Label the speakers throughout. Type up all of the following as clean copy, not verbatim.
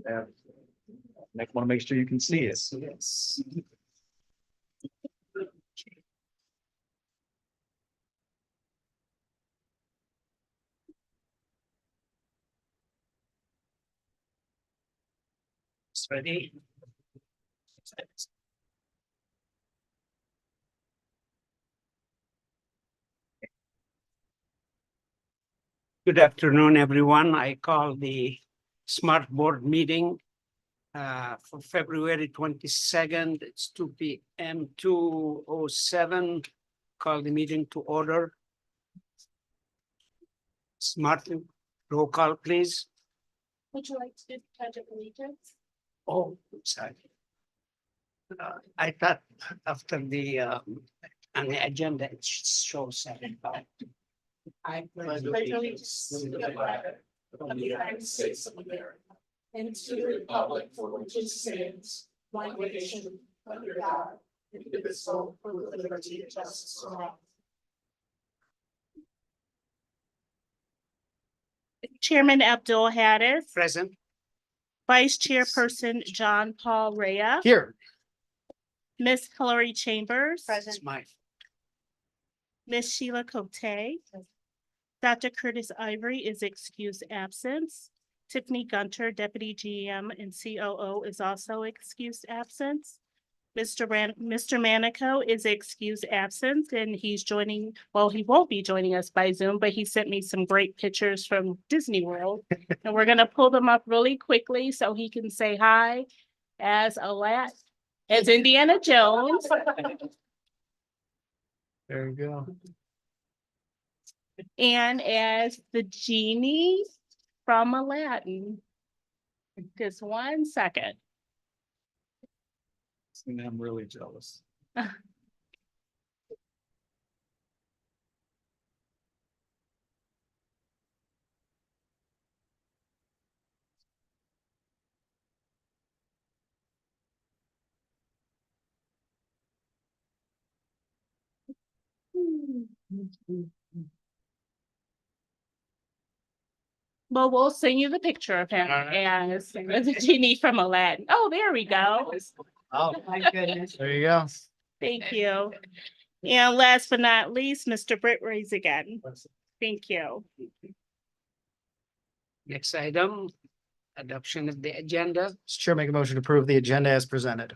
Speaker 1: Yeah. Next, want to make sure you can see it.
Speaker 2: Yes. It's ready. Good afternoon, everyone. I call the SMART Board meeting for February 22nd. It's 2 p.m. 2:07. Call the meeting to order. SMART, roll call, please.
Speaker 3: Would you like to do the pledge of allegiance?
Speaker 2: Oh, sorry. I thought after the on the agenda, it shows that. I
Speaker 3: Pledge allegiance to the flag of the United States of America and to the republic for which it stands, one nation, under God, indivisible, with liberty and justice for all. Chairman Abdul Haddis,
Speaker 2: Present.
Speaker 3: Vice Chairperson John Paul Rea,
Speaker 2: Here.
Speaker 3: Miss Hillary Chambers,
Speaker 2: It's my.
Speaker 3: Miss Sheila Cote, Dr. Curtis Ivory is excused absence. Tiffany Gunter, Deputy GM and COO, is also excused absence. Mr. Manico is excused absence, and he's joining, well, he won't be joining us by Zoom, but he sent me some great pictures from Disney World. And we're gonna pull them up really quickly so he can say hi as Indiana Jones.
Speaker 1: There you go.
Speaker 3: And as the genie from Aladdin. Just 1 second.
Speaker 1: I'm really jealous.
Speaker 3: Well, we'll send you the picture of him as the genie from Aladdin. Oh, there we go.
Speaker 2: Oh, my goodness.
Speaker 1: There you go.
Speaker 3: Thank you. And last but not least, Mr. Britt Rays again. Thank you.
Speaker 2: Next item, adoption of the agenda.
Speaker 4: Mr. Chair, make a motion to approve the agenda as presented.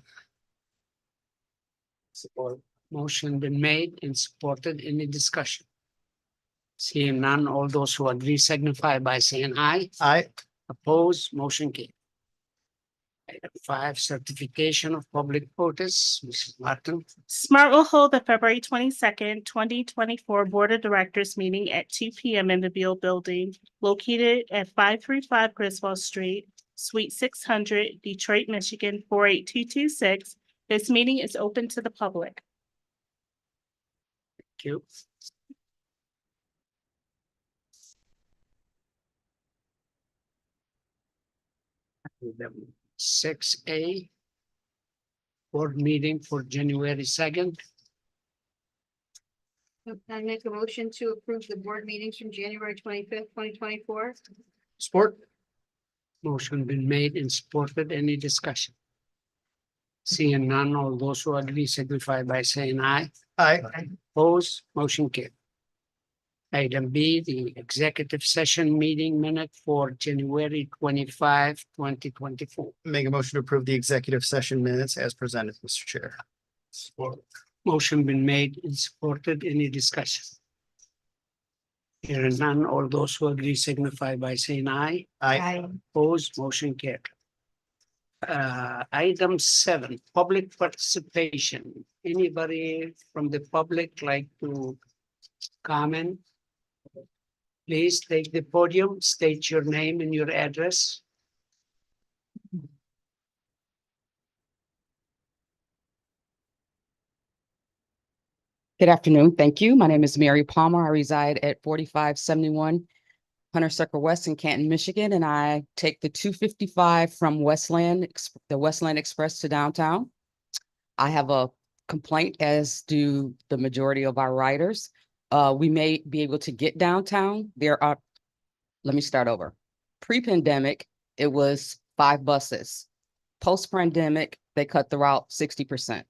Speaker 2: Support. Motion been made and supported. Any discussion? Seeing none, all those who agree signify by saying aye.
Speaker 4: Aye.
Speaker 2: Oppose, motion carried. Item 5, certification of public notice. Mrs. Martin.
Speaker 3: SMART will hold the February 22nd, 2024 Board of Directors meeting at 2 p.m. in the Beale Building located at 535 Griswold Street, Suite 600, Detroit, Michigan 48226. This meeting is open to the public.
Speaker 2: Thank you. Item 6A. Board meeting for January 2nd.
Speaker 5: I make a motion to approve the board meetings from January 25th, 2024.
Speaker 4: Support.
Speaker 2: Motion been made and supported. Any discussion? Seeing none, all those who agree signify by saying aye.
Speaker 4: Aye.
Speaker 2: Oppose, motion carried. Item B, the executive session meeting minute for January 25, 2024.
Speaker 4: Make a motion to approve the executive session minutes as presented, Mr. Chair.
Speaker 1: Support.
Speaker 2: Motion been made and supported. Any discussion? Hearing none, all those who agree signify by saying aye.
Speaker 4: Aye.
Speaker 2: Opposed, motion carried. Item 7, public participation. Anybody from the public like to comment? Please take the podium, state your name and your address.
Speaker 6: Good afternoon. Thank you. My name is Mary Palmer. I reside at 4571 Hunter Circle West in Canton, Michigan, and I take the 255 from the Westland Express to downtown. I have a complaint, as do the majority of our riders. We may be able to get downtown. Let me start over. Pre-pandemic, it was 5 buses. Post-pandemic, they cut the route 60%.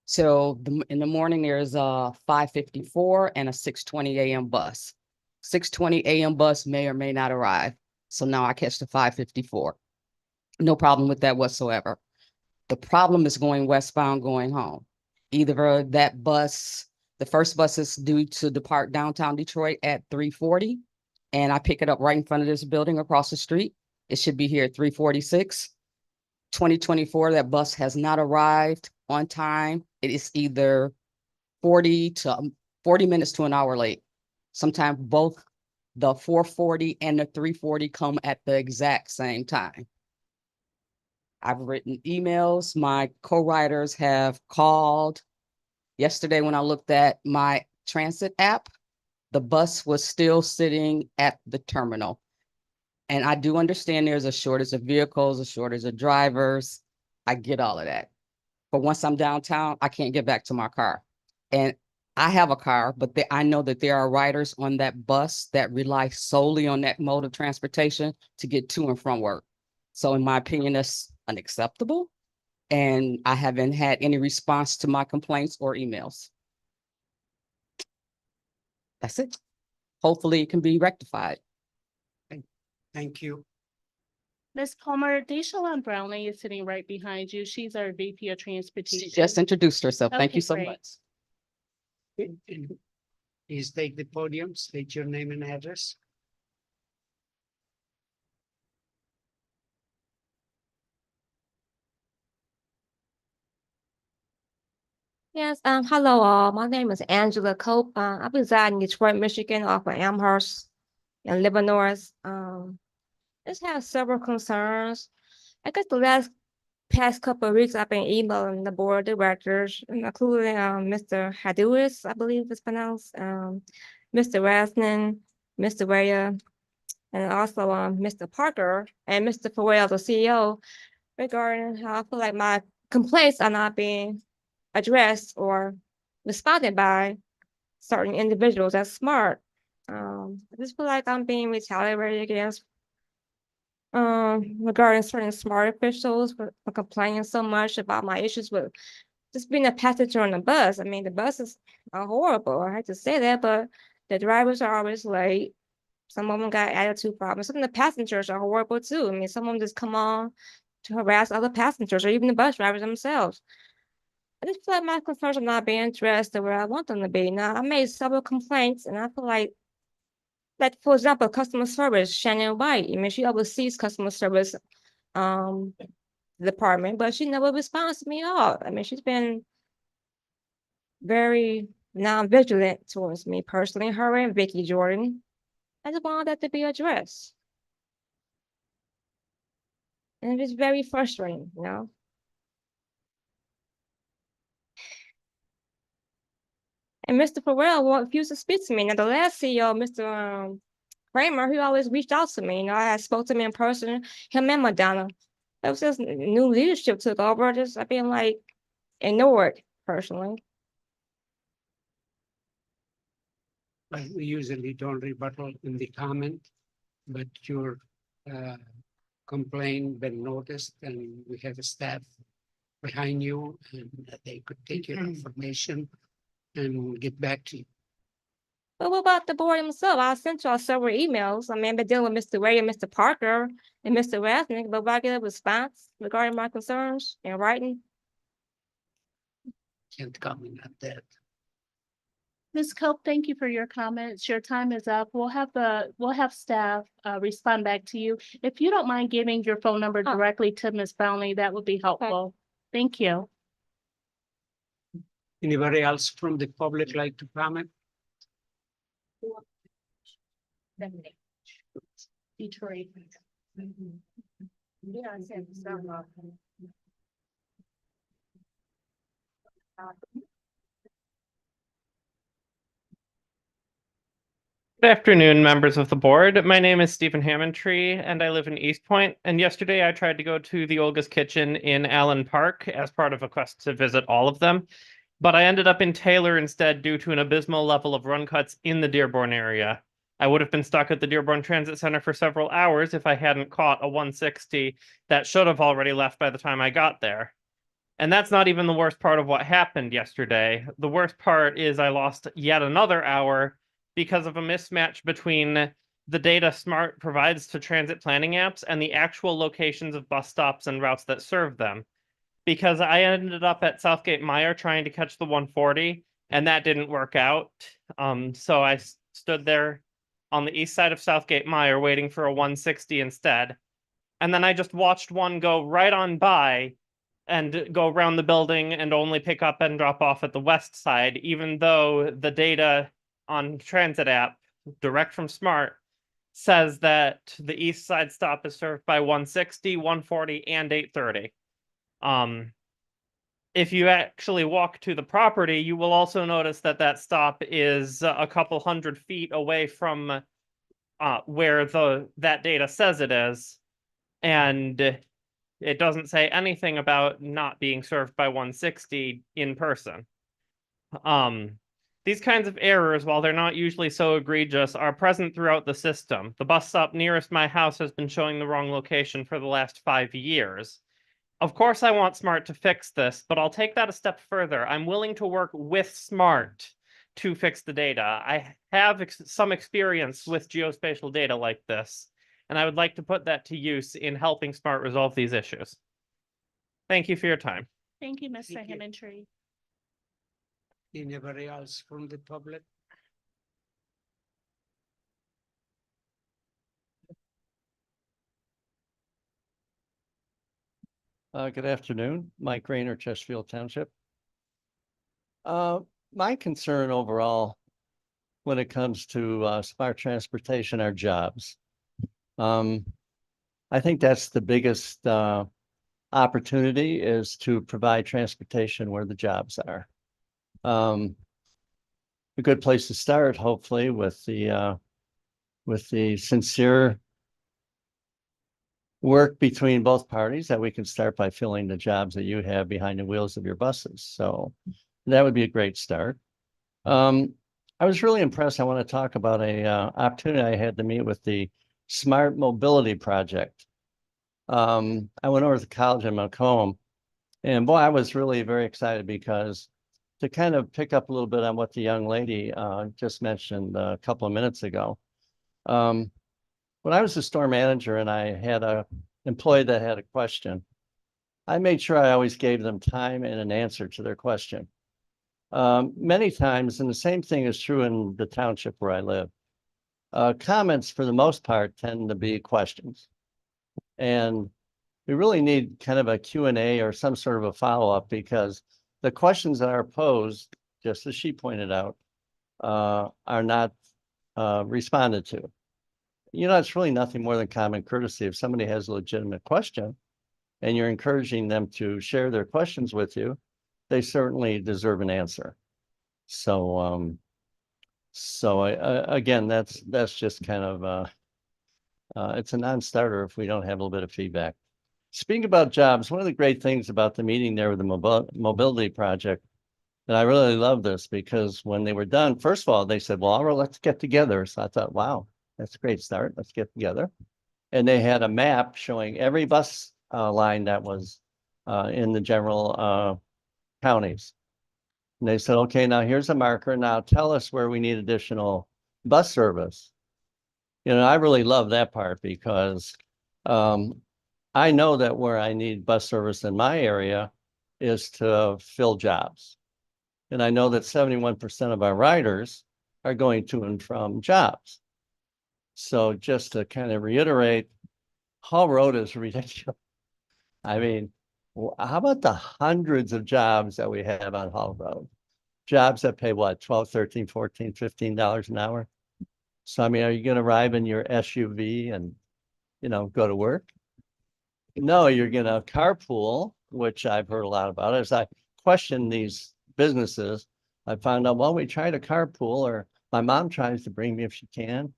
Speaker 6: So in the morning, there's a 5:54 and a 6:20 a.m. bus. 6:20 a.m. bus may or may not arrive. So now I catch the 5:54. No problem with that whatsoever. The problem is going westbound, going home. Either that bus, the first bus is due to depart downtown Detroit at 3:40, and I pick it up right in front of this building across the street. It should be here at 3:46. 2024, that bus has not arrived on time. It is either 40 minutes to an hour late. Sometimes both the 4:40 and the 3:40 come at the exact same time. I've written emails. My co-writers have called. Yesterday, when I looked at my transit app, the bus was still sitting at the terminal. And I do understand there's a shortage of vehicles, a shortage of drivers. I get all of that. But once I'm downtown, I can't get back to my car. And I have a car, but I know that there are riders on that bus that rely solely on that mode of transportation to get to and from work. So in my opinion, that's unacceptable. And I haven't had any response to my complaints or emails. That's it. Hopefully it can be rectified.
Speaker 2: Thank you.
Speaker 3: Ms. Palmer, Deshalon Brownlee is sitting right behind you. She's our VP of Transportation.
Speaker 6: She just introduced herself. Thank
Speaker 3: Okay,
Speaker 6: you so
Speaker 3: great.
Speaker 6: much.
Speaker 2: Please take the podium, state your name and address.
Speaker 7: Yes, hello all. My name is Angela Cope. I reside in Detroit, Michigan, off of Amherst and Lebanon. Just have several concerns. I guess the past couple of weeks, I've been emailing the board of directors, including Mr. Hadouis, I believe it's pronounced, Mr. Rasnin, Mr. Raya, and also Mr. Parker and Mr. Farrell, the CEO, regarding how I feel like my complaints are not being addressed or responded by certain individuals at SMART. I just feel like I'm being retaliated against regarding certain SMART officials for complaining so much about my issues with just being a passenger on the bus. I mean, the buses are horrible. I hate to say that, but the drivers are always late. Some of them got attitude problems. Some of the passengers are horrible too. I mean, some of them just come on to harass other passengers or even the bus drivers themselves. I just feel like my concerns are not being addressed the way I want them to be. Now, I made several complaints, and I feel like, for example, customer service, Shannon White. I mean, she oversees customer service department, but she never responds to me at all. I mean, she's been very non-vigilant towards me personally, her and Vicky Jordan. I just want that to be addressed. And it's very frustrating, you know? And Mr. Farrell refused to speak to me. Now, the last CEO, Mr. Kramer, he always reached out to me. You know, I had spoke to him in person, him and Madonna. It was just new leadership took over. Just I've been like ignored personally.
Speaker 2: We usually don't rebuttal in the comment, but your complaint been noticed, and we have a staff behind you, and they could take your information and get back to you.
Speaker 7: But what about the board himself? I sent y'all several emails. I mean, I've been dealing with Mr. Ray and Mr. Parker and Mr. Rasnick, but will I get a response regarding my concerns in writing?
Speaker 2: Can't comment on that.
Speaker 3: Ms. Cope, thank you for your comments. Your time is up. We'll have staff respond back to you. If you don't mind giving your phone number directly to Ms. Brownlee, that would be helpful. Thank you.
Speaker 2: Anybody else from the public like to comment?
Speaker 3: Detroit.
Speaker 8: Good afternoon, members of the board. My name is Stephen Hammondtree, and I live in East Point. And yesterday I tried to go to the Olga's Kitchen in Allen Park as part of a quest to visit all of them. But I ended up in Taylor instead due to an abysmal level of run cuts in the Dearborn area. I would have been stuck at the Dearborn Transit Center for several hours if I hadn't caught a 160 that should have already left by the time I got there. And that's not even the worst part of what happened yesterday. The worst part is I lost yet another hour because of a mismatch between the data SMART provides to transit planning apps and the actual locations of bus stops and routes that serve them. Because I ended up at Southgate Meyer trying to catch the 140, and that didn't work out. So I stood there on the east side of Southgate Meyer waiting for a 160 instead. And then I just watched one go right on by and go around the building and only pick up and drop off at the west side, even though the data on transit app direct from SMART says that the east side stop is served by 160, 140, and 830. If you actually walk to the property, you will also notice that that stop is a couple 100 feet away from where that data says it is, and it doesn't say anything about not being served by 160 in person. These kinds of errors, while they're not usually so egregious, are present throughout the system. The bus stop nearest my house has been showing the wrong location for the last 5 years. Of course, I want SMART to fix this, but I'll take that a step further. I'm willing to work with SMART to fix the data. I have some experience with geospatial data like this, and I would like to put that to use in helping SMART resolve these issues. Thank you for your time.
Speaker 3: Thank you, Mr.
Speaker 2: Thank you.
Speaker 3: Hammondtree.
Speaker 2: Anybody else from the public?
Speaker 9: Good afternoon, Mike Rayner, Chesterfield Township. My concern overall when it comes to smart transportation are jobs. I think that's the biggest opportunity, is to provide transportation where the jobs are. A good place to start, hopefully, with the sincere work between both parties, that we can start by filling the jobs that you have behind the wheels of your buses. So that would be a great start. I was really impressed. I want to talk about a opportunity I had to meet with the Smart Mobility Project. I went over to college in Macomb, and boy, I was really very excited, because to kind of pick up a little bit on what the young lady just mentioned a couple of minutes ago. When I was a store manager and I had an employee that had a question, I made sure I always gave them time and an answer to their question. Many times, and the same thing is true in the township where I live, comments for the most part tend to be questions. And we really need kind of a Q&A or some sort of a follow-up, because the questions that are posed, just as she pointed out, are not responded to. You know, it's really nothing more than common courtesy. If somebody has a legitimate question and you're encouraging them to share their questions with you, they certainly deserve an answer. So, again, that's just kind of, it's a non-starter if we don't have a little bit of feedback. Speaking about jobs, one of the great things about the meeting there with the mobility project, and I really love this, because when they were done, first of all, they said, well, all right, let's get together. So I thought, wow, that's a great start. Let's get together. And they had a map showing every bus line that was in the general counties. And they said, okay, now here's a marker. Now tell us where we need additional bus service. You know, I really love that part, because I know that where I need bus service in my area is to fill jobs. And I know that 71% of our riders are going to and from jobs. So just to kind of reiterate, Hall Road is ridiculous. I mean, how about the hundreds of jobs that we have on Hall Road? Jobs that pay what, $12, $13, $14, $15 an hour? So, I mean, are you going to arrive in your SUV and, you know, go to work? No, you're going to carpool, which I've heard a lot about. As I question these businesses, I found out, well, we try to carpool, or my mom tries to bring me if she can.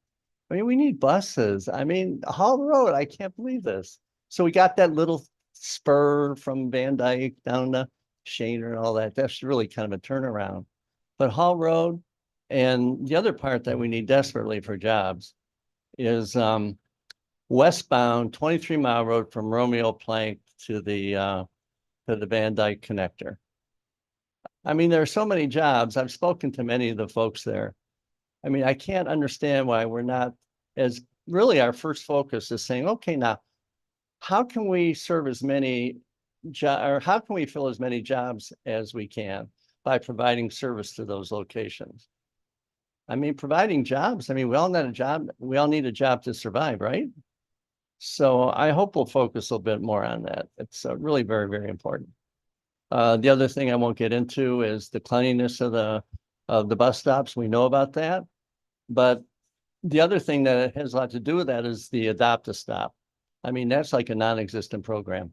Speaker 9: I mean, we need buses. I mean, Hall Road, I can't believe this. So we got that little spur from Van Dyke down to Shaner and all that. That's really kind of a turnaround. But Hall Road, And the other part that we need desperately for jobs is westbound 23-mile road from Romeo Plank to the Van Dyke connector. I mean, there are so many jobs. I've spoken to many of the folks there. I mean, I can't understand why we're not, as really our first focus is saying, okay, now, how can we serve as many or how can we fill as many jobs as we can by providing service to those locations? I mean, providing jobs, I mean, we all need a job. We all need a job to survive, right? So I hope we'll focus a little bit more on that. It's really very, very important. The other thing I won't get into is the cleanliness of the bus stops. We know about that. But the other thing that has a lot to do with that is the Adopt-A-Stop. I mean, that's like a non-existent program.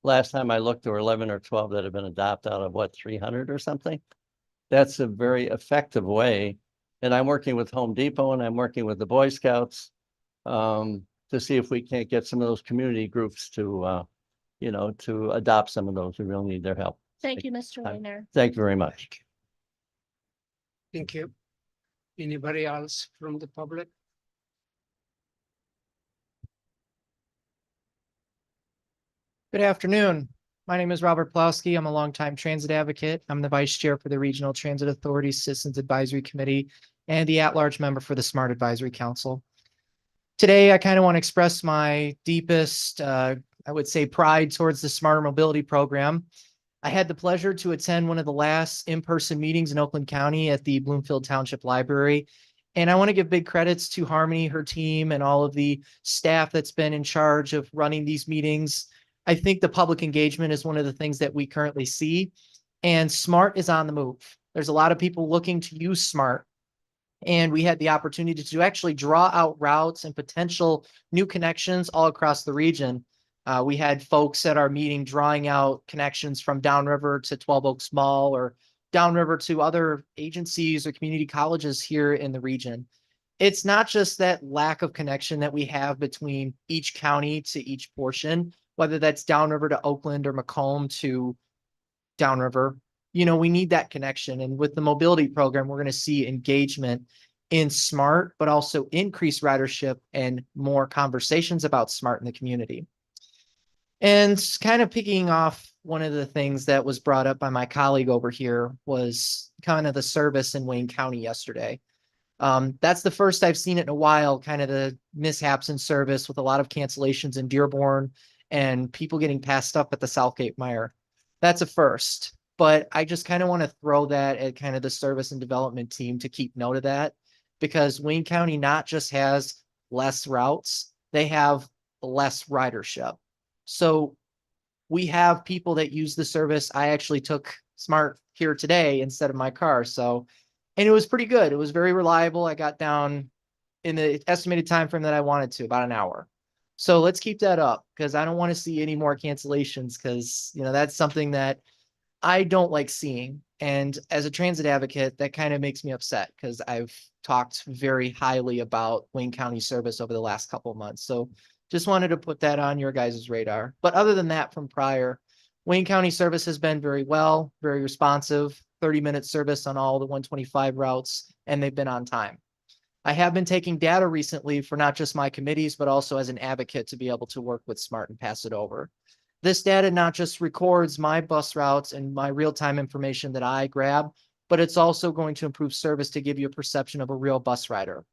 Speaker 9: Last time I looked, there were 11 or 12 that have been adopted out of what, 300 or something? That's a very effective way. And I'm working with Home Depot and I'm working with the Boy Scouts to see if we can't get some of those community groups to, to adopt some of those. We really need their help.
Speaker 3: Thank you, Mr. Weiner.
Speaker 9: Thank you very much.
Speaker 2: Thank you. Anybody else from the public?
Speaker 10: Good afternoon. My name is Robert Plowski. I'm a longtime transit advocate. I'm the vice chair for the Regional Transit Authority Citizens Advisory Committee and the at-large member for the SMART Advisory Council. Today, I kind of want to express my deepest, I would say, pride towards the Smarter Mobility Program. I had the pleasure to attend one of the last in-person meetings in Oakland County at the Bloomfield Township Library. And I want to give big credits to Harmony, her team, and all of the staff that's been in charge of running these meetings. I think the public engagement is one of the things that we currently see, and SMART is on the move. There's a lot of people looking to use SMART, and we had the opportunity to actually draw out routes and potential new connections all across the region. We had folks at our meeting drawing out connections from downriver to 12 Oaks Mall or downriver to other agencies or community colleges here in the region. It's not just that lack of connection that we have between each county to each portion, whether that's downriver to Oakland or Macomb to downriver. We need that connection. And with the mobility program, we're going to see engagement in SMART, but also increased ridership and more conversations about SMART in the community. And kind of picking off one of the things that was brought up by my colleague over here was kind of the service in Wayne County yesterday. That's the first I've seen it in a while, kind of the mishaps in service with a lot of cancellations in Dearborn and people getting passed up at the Southgate Mire. That's a first, but I just kind of want to throw that at kind of the service and development team to keep note of that, because Wayne County not just has less routes, they have less ridership. So we have people that use the service. I actually took SMART here today instead of my car. And it was pretty good. It was very reliable. I got down in the estimated time frame that I wanted to, about an hour. So let's keep that up, because I don't want to see any more cancellations, because that's something that I don't like seeing. And as a transit advocate, that kind of makes me upset, because I've talked very highly about Wayne County service over the last couple of months. So just wanted to put that on your guys' radar. But other than that, from prior, Wayne County service has been very well, very responsive, 30-minute service on all the 125 routes, and they've been on time. I have been taking data recently for not just my committees, but also as an advocate to be able to work with SMART and pass it over. This data not just records my bus routes and my real-time information that I grab, but it's also going to improve service to give you a perception of a real bus rider.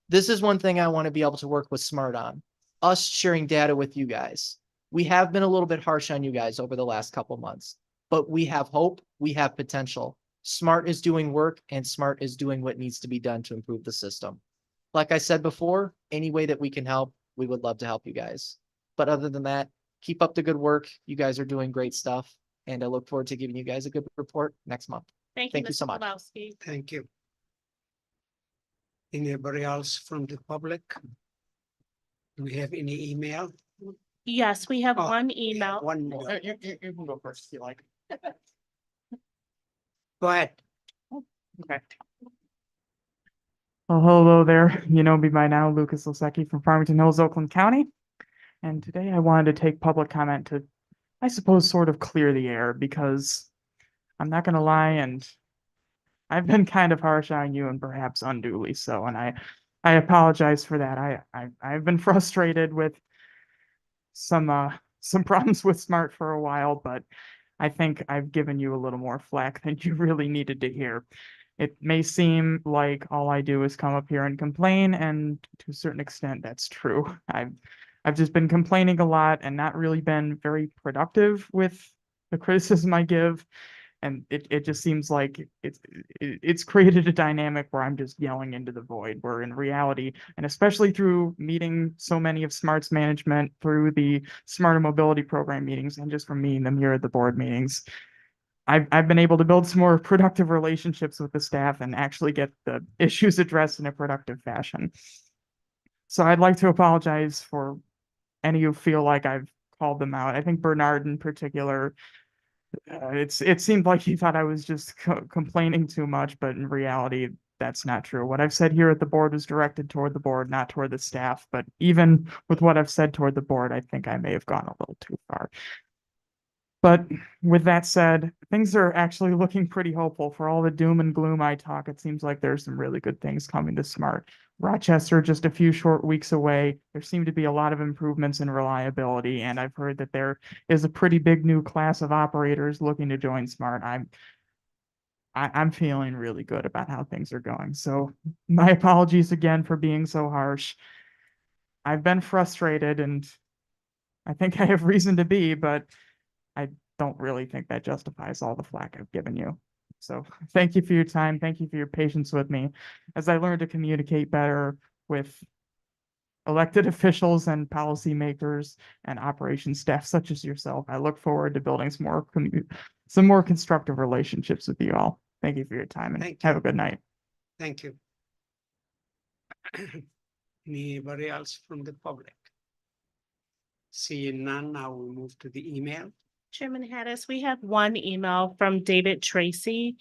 Speaker 10: This is one thing I want to be able to work with SMART on, us sharing data with you guys. We have been a little bit harsh on you guys over the last couple months, but we have hope, we have potential. SMART is doing work, and SMART is doing what needs to be done to improve the system. Like I said before, any way that we can help, we would love to help you guys. But other than that, keep up the good work. You guys are doing great stuff, and I look forward to giving you guys a good report next month.
Speaker 3: Thank
Speaker 10: you
Speaker 3: you
Speaker 10: so
Speaker 3: Mr.
Speaker 10: much.
Speaker 3: Plowski.
Speaker 2: Thank you. Anybody else from the public? Do we have any email?
Speaker 3: Yes, we have
Speaker 2: Oh,
Speaker 3: one email.
Speaker 2: One more.
Speaker 10: You can go first if you like.
Speaker 2: Go ahead.
Speaker 10: Okay.
Speaker 11: Well, hello there. You know me by now, Lucas Losecki from Farmington Hills, Oakland County. And today I wanted to take public comment to, I suppose, sort of clear the air, because I'm not going to lie and I've been kind of harsh on you and perhaps unduly so, and I apologize for that. I've been frustrated with some problems with Smart for a while, but I think I've given you a little more flack than you really needed to hear. It may seem like all I do is come up here and complain, and to a certain extent, that's true. I've just been complaining a lot and not really been very productive with the criticism I give. And it just seems like it's created a dynamic where I'm just yelling into the void, where in reality, and especially through meeting so many of Smart's management through the Smarter Mobility Program meetings and just from meeting them here at the board meetings, I've been able to build some more productive relationships with the staff and actually get the issues addressed in a productive fashion. So I'd like to apologize for any who feel like I've called them out. I think Bernard in particular, it seemed like he thought I was just complaining too much, but in reality, that's not true. What I've said here at the board is directed toward the board, not toward the staff. But even with what I've said toward the board, I think I may have gone a little too far. But with that said, things are actually looking pretty hopeful. For all the doom and gloom I talk, it seems like there's some really good things coming to Smart. Rochester, just a few short weeks away, there seem to be a lot of improvements in reliability, and I've heard that there is a pretty big new class of operators looking to join Smart. I'm feeling really good about how things are going. So my apologies again for being so harsh. I've been frustrated, and I think I have reason to be, but I don't really think that justifies all the flack I've given you. So thank you for your time. Thank you for your patience with me as I learn to communicate better with elected officials and policymakers and operations staff such as yourself. I look forward to building some more constructive relationships with you all. Thank you for your time and
Speaker 2: Thank you.
Speaker 11: have a good night.
Speaker 2: Thank you. Anybody else from the public? Seeing none, now we move to the email.
Speaker 3: Chairman Hattis, we have one email from David Tracy.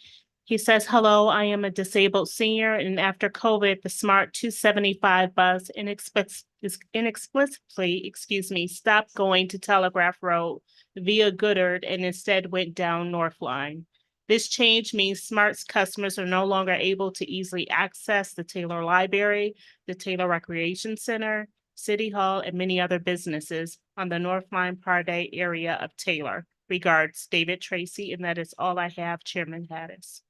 Speaker 3: He says, hello, I am a disabled senior, and after COVID, the Smart 275 bus inexplicably, stopped going to Telegraph Road via Goodard and instead went down North Line. This change means Smart's customers are no longer able to easily access the Taylor Library, the Taylor Recreation Center, City Hall, and many other businesses on the North Line Parday area of Taylor. Regards, David Tracy, and that is all I have, Chairman Hattis.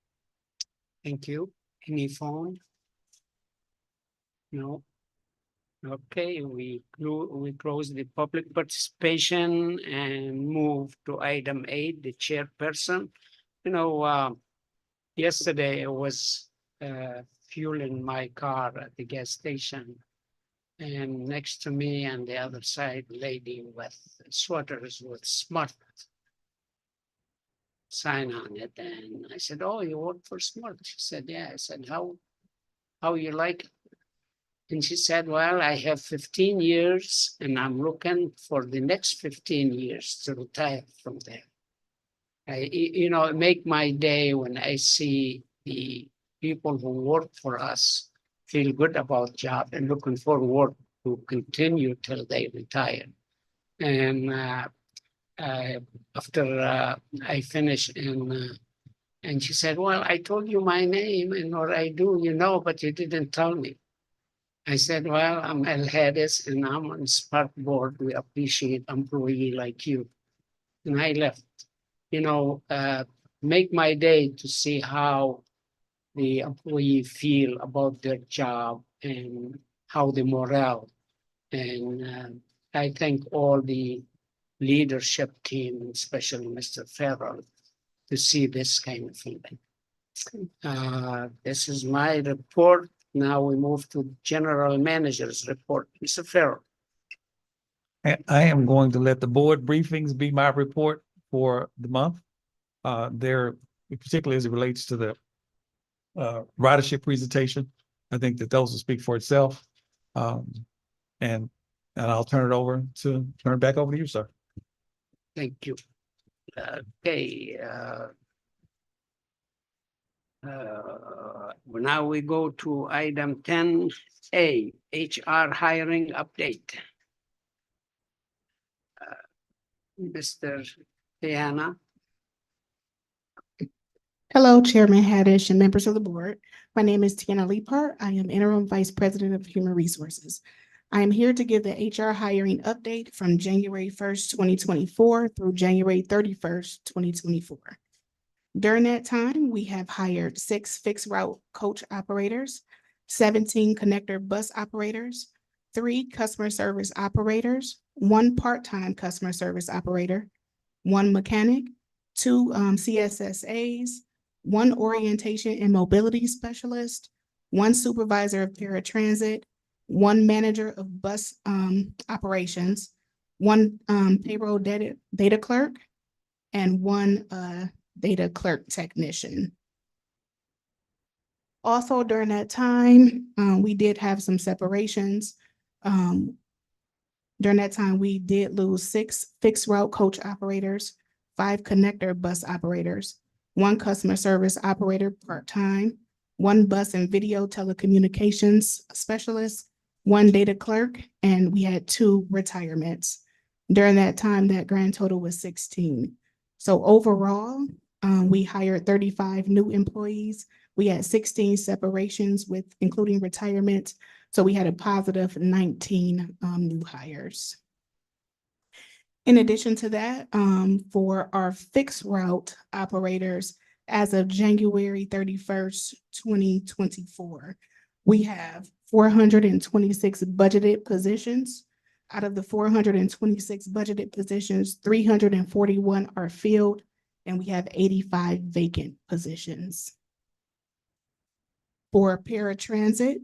Speaker 2: Thank you. Any phone? No. Okay, we close the public participation and move to item 8, the chairperson. Yesterday I was fueling my car at the gas station, and next to me on the other side, lady with sweaters with Smart sign on it. And I said, oh, you work for Smart? She said, yeah. I said, how you like it? And she said, well, I have 15 years and I'm looking for the next 15 years to retire from there. It make my day when I see the people who work for us feel good about job and looking forward to continue till they retire. And after I finished, and she said, well, I told you my name and what I do, but you didn't tell me. I said, well, I'm El Hedis and I'm on SMARTBoard. We appreciate employee like you. And I left. Make my day to see how the employee feel about their job and how the morale. And I thank all the leadership team, especially Mr. Farrell, to see this kind of feeling. This is my report. Now we move to general manager's report. Mr. Farrell.
Speaker 12: I am going to let the board briefings be my report for the month. Particularly as it relates to the ridership presentation. I think that those will speak for itself. And I'll turn it back over to you, sir.
Speaker 2: Thank you. Okay. Now we go to item 10A, HR hiring update. Mr. Diana.
Speaker 13: Hello, Chairman Haddish and members of the board. My name is Tiana Leapart. I am Interim Vice President of Human Resources. I am here to give the HR hiring update from January 1st, 2024 through January 31st, 2024. During that time, we have hired 6 fixed route coach operators, 17 connector bus operators, 3 customer service operators, 1 part-time customer service operator, 1 mechanic, 2 CSSAs, 1 orientation and mobility specialist, 1 supervisor of paratransit, 1 manager of bus operations, 1 payroll data clerk, and 1 data clerk technician. Also during that time, we did have some separations. During that time, we did lose 6 fixed route coach operators, 5 connector bus operators, 1 customer service operator part-time, 1 bus and video telecommunications specialist, 1 data clerk, and we had 2 retirements. During that time, that grand total was 16. So overall, we hired 35 new employees. We had 16 separations with including retirement. So we had a positive 19 new hires. In addition to that, for our fixed route operators, as of January 31st, 2024, we have 426 budgeted positions. Out of the 426 budgeted positions, 341 are filled, and we have 85 vacant positions. For paratransit,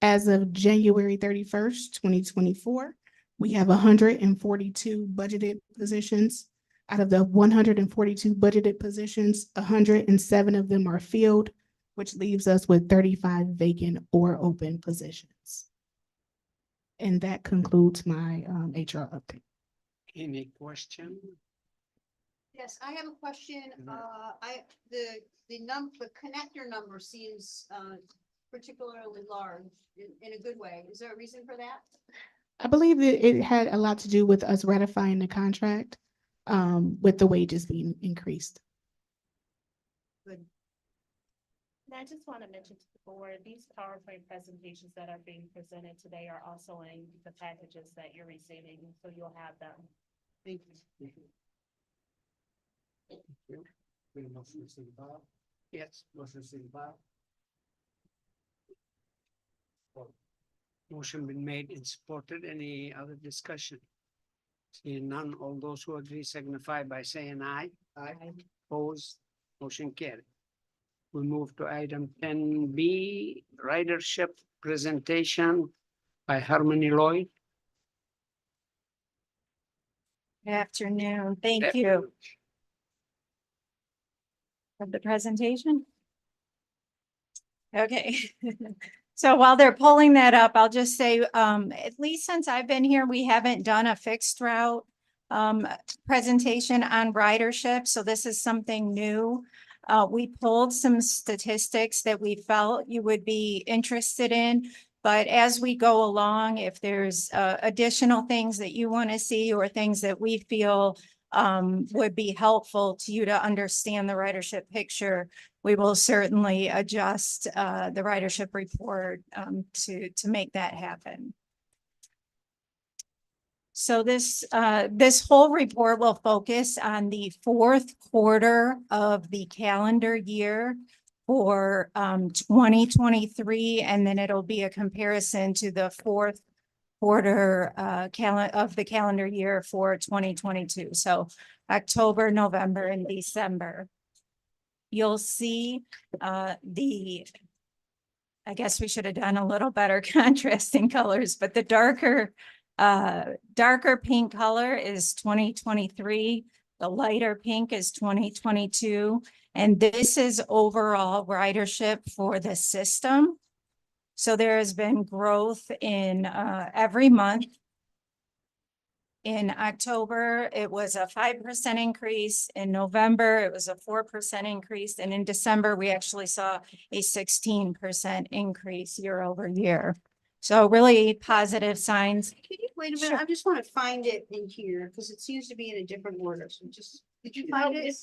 Speaker 13: as of January 31st, 2024, we have 142 budgeted positions. Out of the 142 budgeted positions, 107 of them are filled, which leaves us with 35 vacant or open positions. And that concludes my HR update.
Speaker 2: Any question?
Speaker 5: Yes, I have a question. The connector number seems particularly large in a good way. Is there a reason for that?
Speaker 13: I believe that it had a lot to do with us ratifying the contract with the wages being increased.
Speaker 5: Good.
Speaker 3: And I just want to mention to the board, these PowerPoint presentations that are being presented today are also in the packages that you're receiving, so you'll have them.
Speaker 5: Thank you.
Speaker 2: Yes. Motion been made and supported. Any other discussion? Seeing none, all those who agree signify by saying aye. Aye. Opposed, motion carried. We move to item 10B, ridership presentation by Harmony Lloyd.
Speaker 14: Good afternoon. Thank you. For the presentation. Okay. So while they're pulling that up, I'll just say, at least since I've been here, we haven't done a fixed route presentation on ridership. So this is something new. We pulled some statistics that we felt you would be interested in. But as we go along, if there's additional things that you want to see or things that we feel would be helpful to you to understand the ridership picture, we will certainly adjust the ridership report to make that happen. So this whole report will focus on the 4th quarter of the calendar year for 2023, and then it'll be a comparison to the 4th quarter of the calendar year for 2022. So October, November, and December. You'll see I guess we should have done a little better contrasting colors, but the darker pink color is 2023. The lighter pink is 2022. And this is overall ridership for the system. So there has been growth in every month. In October, it was a 5% increase. In November, it was a 4% increase. And in December, we actually saw a 16% increase year over year. So really positive signs.
Speaker 5: Can you wait a minute? I just want to find it in here because it seems to be in a different order. So did you find it?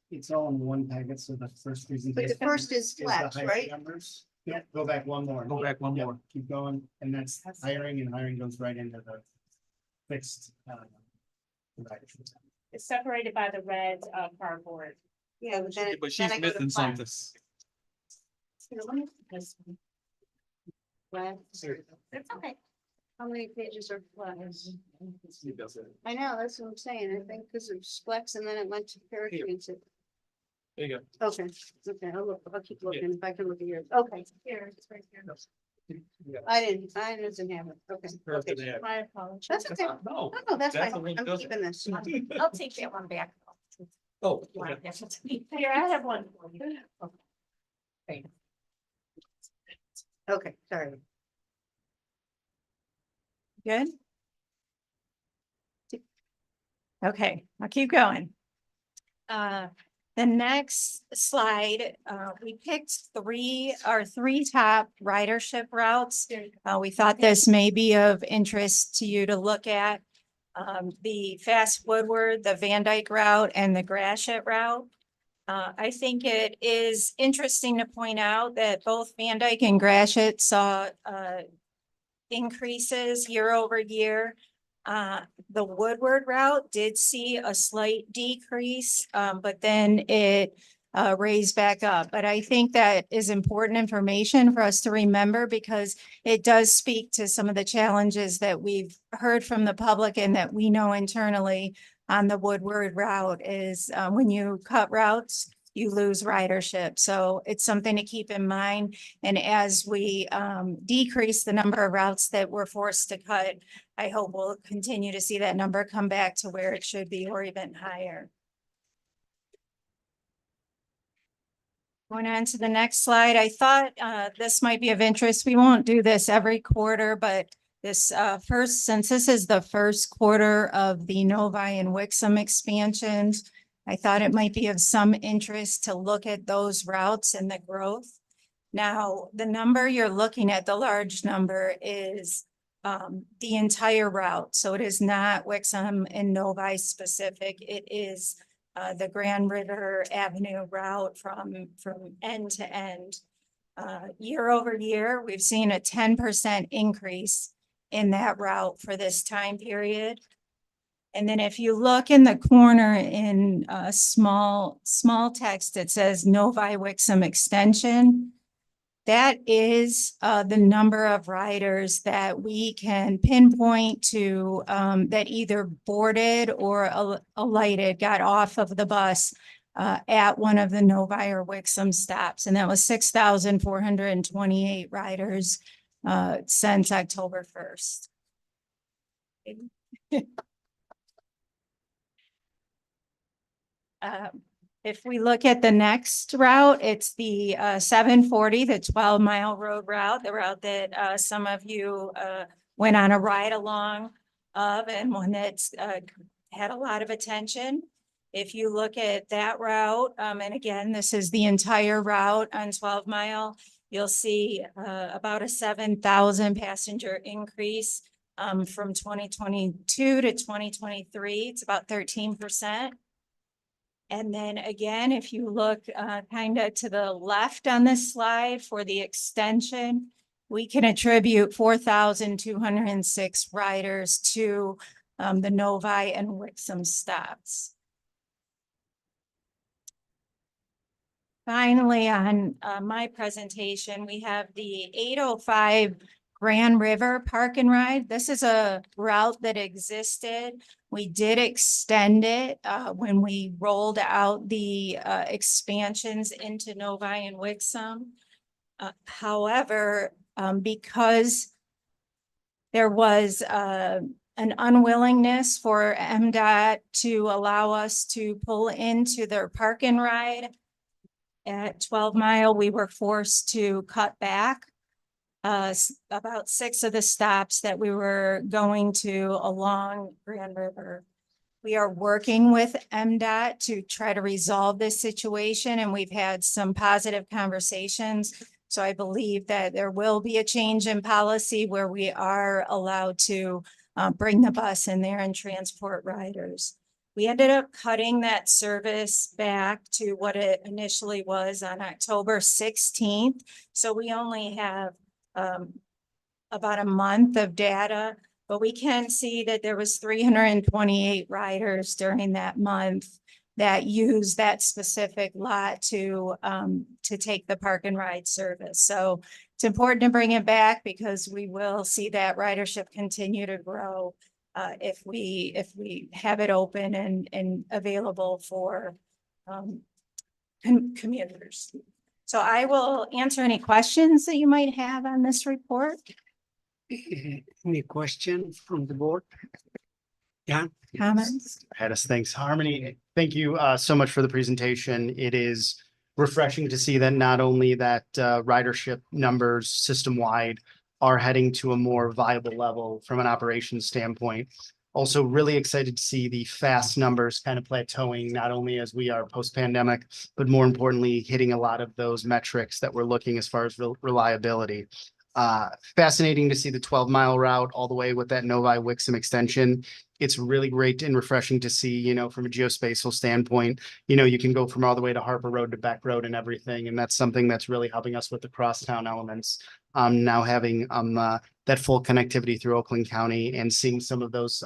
Speaker 4: It's all in one packet, so the first presentation.
Speaker 5: But the first is
Speaker 4: the
Speaker 5: flex,
Speaker 4: hiring
Speaker 5: right?
Speaker 4: Numbers. Yeah, go back one more.
Speaker 12: Go back one
Speaker 4: Yep,
Speaker 12: more.
Speaker 4: Keep going, and that's hiring, and hiring goes right into the fixed. Providers.
Speaker 3: It's separated by the red cardboard.
Speaker 5: Yeah, but then.
Speaker 12: But she's missing something.
Speaker 5: It's okay. How many pages are flex? I know, that's what I'm saying. I think because of flex and then it went to parakeets.
Speaker 12: There you go.
Speaker 5: Okay, I'll look, I'll keep looking if I can look at yours. Okay. Here, it's right here. I didn't have it. Okay.
Speaker 12: Hers
Speaker 5: Okay.
Speaker 12: didn't have it.
Speaker 3: My apologies.
Speaker 5: That's okay.
Speaker 12: No.
Speaker 5: No, that's
Speaker 12: That's
Speaker 5: fine.
Speaker 12: the one
Speaker 5: I'm
Speaker 12: does-
Speaker 5: keeping this.
Speaker 14: I'll take that one back.
Speaker 12: Oh.
Speaker 3: Here, I have one for you.
Speaker 5: Okay, sorry.
Speaker 14: Good? Okay, I'll keep going. The next slide, we picked our three top ridership routes. We thought this may be of interest to you to look at. The Fast Woodward, the Van Dyke route, and the Gratiot route. I think it is interesting to point out that both Van Dyke and Gratiot saw increases year over year. The Woodward route did see a slight decrease, but then it raised back up. But I think that is important information for us to remember because it does speak to some of the challenges that we've heard from the public and that we know internally on the Woodward route is when you cut routes, you lose ridership. So it's something to keep in mind. And as we decrease the number of routes that we're forced to cut, I hope we'll continue to see that number come back to where it should be or even higher. Going on to the next slide, I thought this might be of interest. We won't do this every quarter, but this since this is the first quarter of the Novi and Wixom expansions, I thought it might be of some interest to look at those routes and the growth. Now, the number you're looking at, the large number, is the entire route. So it is not Wixom and Novi specific. It is the Grand River Avenue route from end to end. Year over year, we've seen a 10% increase in that route for this time period. And then if you look in the corner in small text, it says Novi Wixom Extension. That is the number of riders that we can pinpoint to that either boarded or alighted, got off of the bus at one of the Novi or Wixom stops. And that was 6,428 riders since October 1st. If we look at the next route, it's the 740, the 12-mile road route, the route that some of you went on a ride along of and one that's had a lot of attention. If you look at that route, and again, this is the entire route on 12-mile, you'll see about a 7,000 passenger increase from 2022 to 2023. It's about 13%. And then again, if you look kind of to the left on this slide for the extension, we can attribute 4,206 riders to the Novi and Wixom stops. Finally, on my presentation, we have the 805 Grand River Park and Ride. This is a route that existed. We did extend it when we rolled out the expansions into Novi and Wixom. However, because there was an unwillingness for MDOT to allow us to pull into their park and ride at 12-mile, we were forced to cut back about 6 of the stops that we were going to along Grand River. We are working with MDOT to try to resolve this situation, and we've had some positive conversations. So I believe that there will be a change in policy where we are allowed to bring the bus in there and transport riders. We ended up cutting that service back to what it initially was on October 16th. So we only have about a month of data, but we can see that there was 328 riders during that month that used that specific lot to take the park and ride service. So it's important to bring it back because we will see that ridership continue to grow if we have it open and available for commuters. So I will answer any questions that you might have on this report.
Speaker 2: Any question from the board? Yeah.
Speaker 14: Comments?
Speaker 4: Hadis, thanks. Harmony, thank you so much for the presentation. It is refreshing to see that not only that ridership numbers system-wide are heading to a more viable level from an operations standpoint. Also really excited to see the fast numbers kind of plateauing, not only as we are post-pandemic, but more importantly, hitting a lot of those metrics that we're looking as far as reliability. Fascinating to see the 12-mile route all the way with that Novi Wixom extension. It's really great and refreshing to see, you know, from a geospatial standpoint, you know, you can go from all the way to Harper Road to Beck Road and everything. And that's something that's really helping us with the crosstown elements. Now having that full connectivity through Oakland County and seeing some of those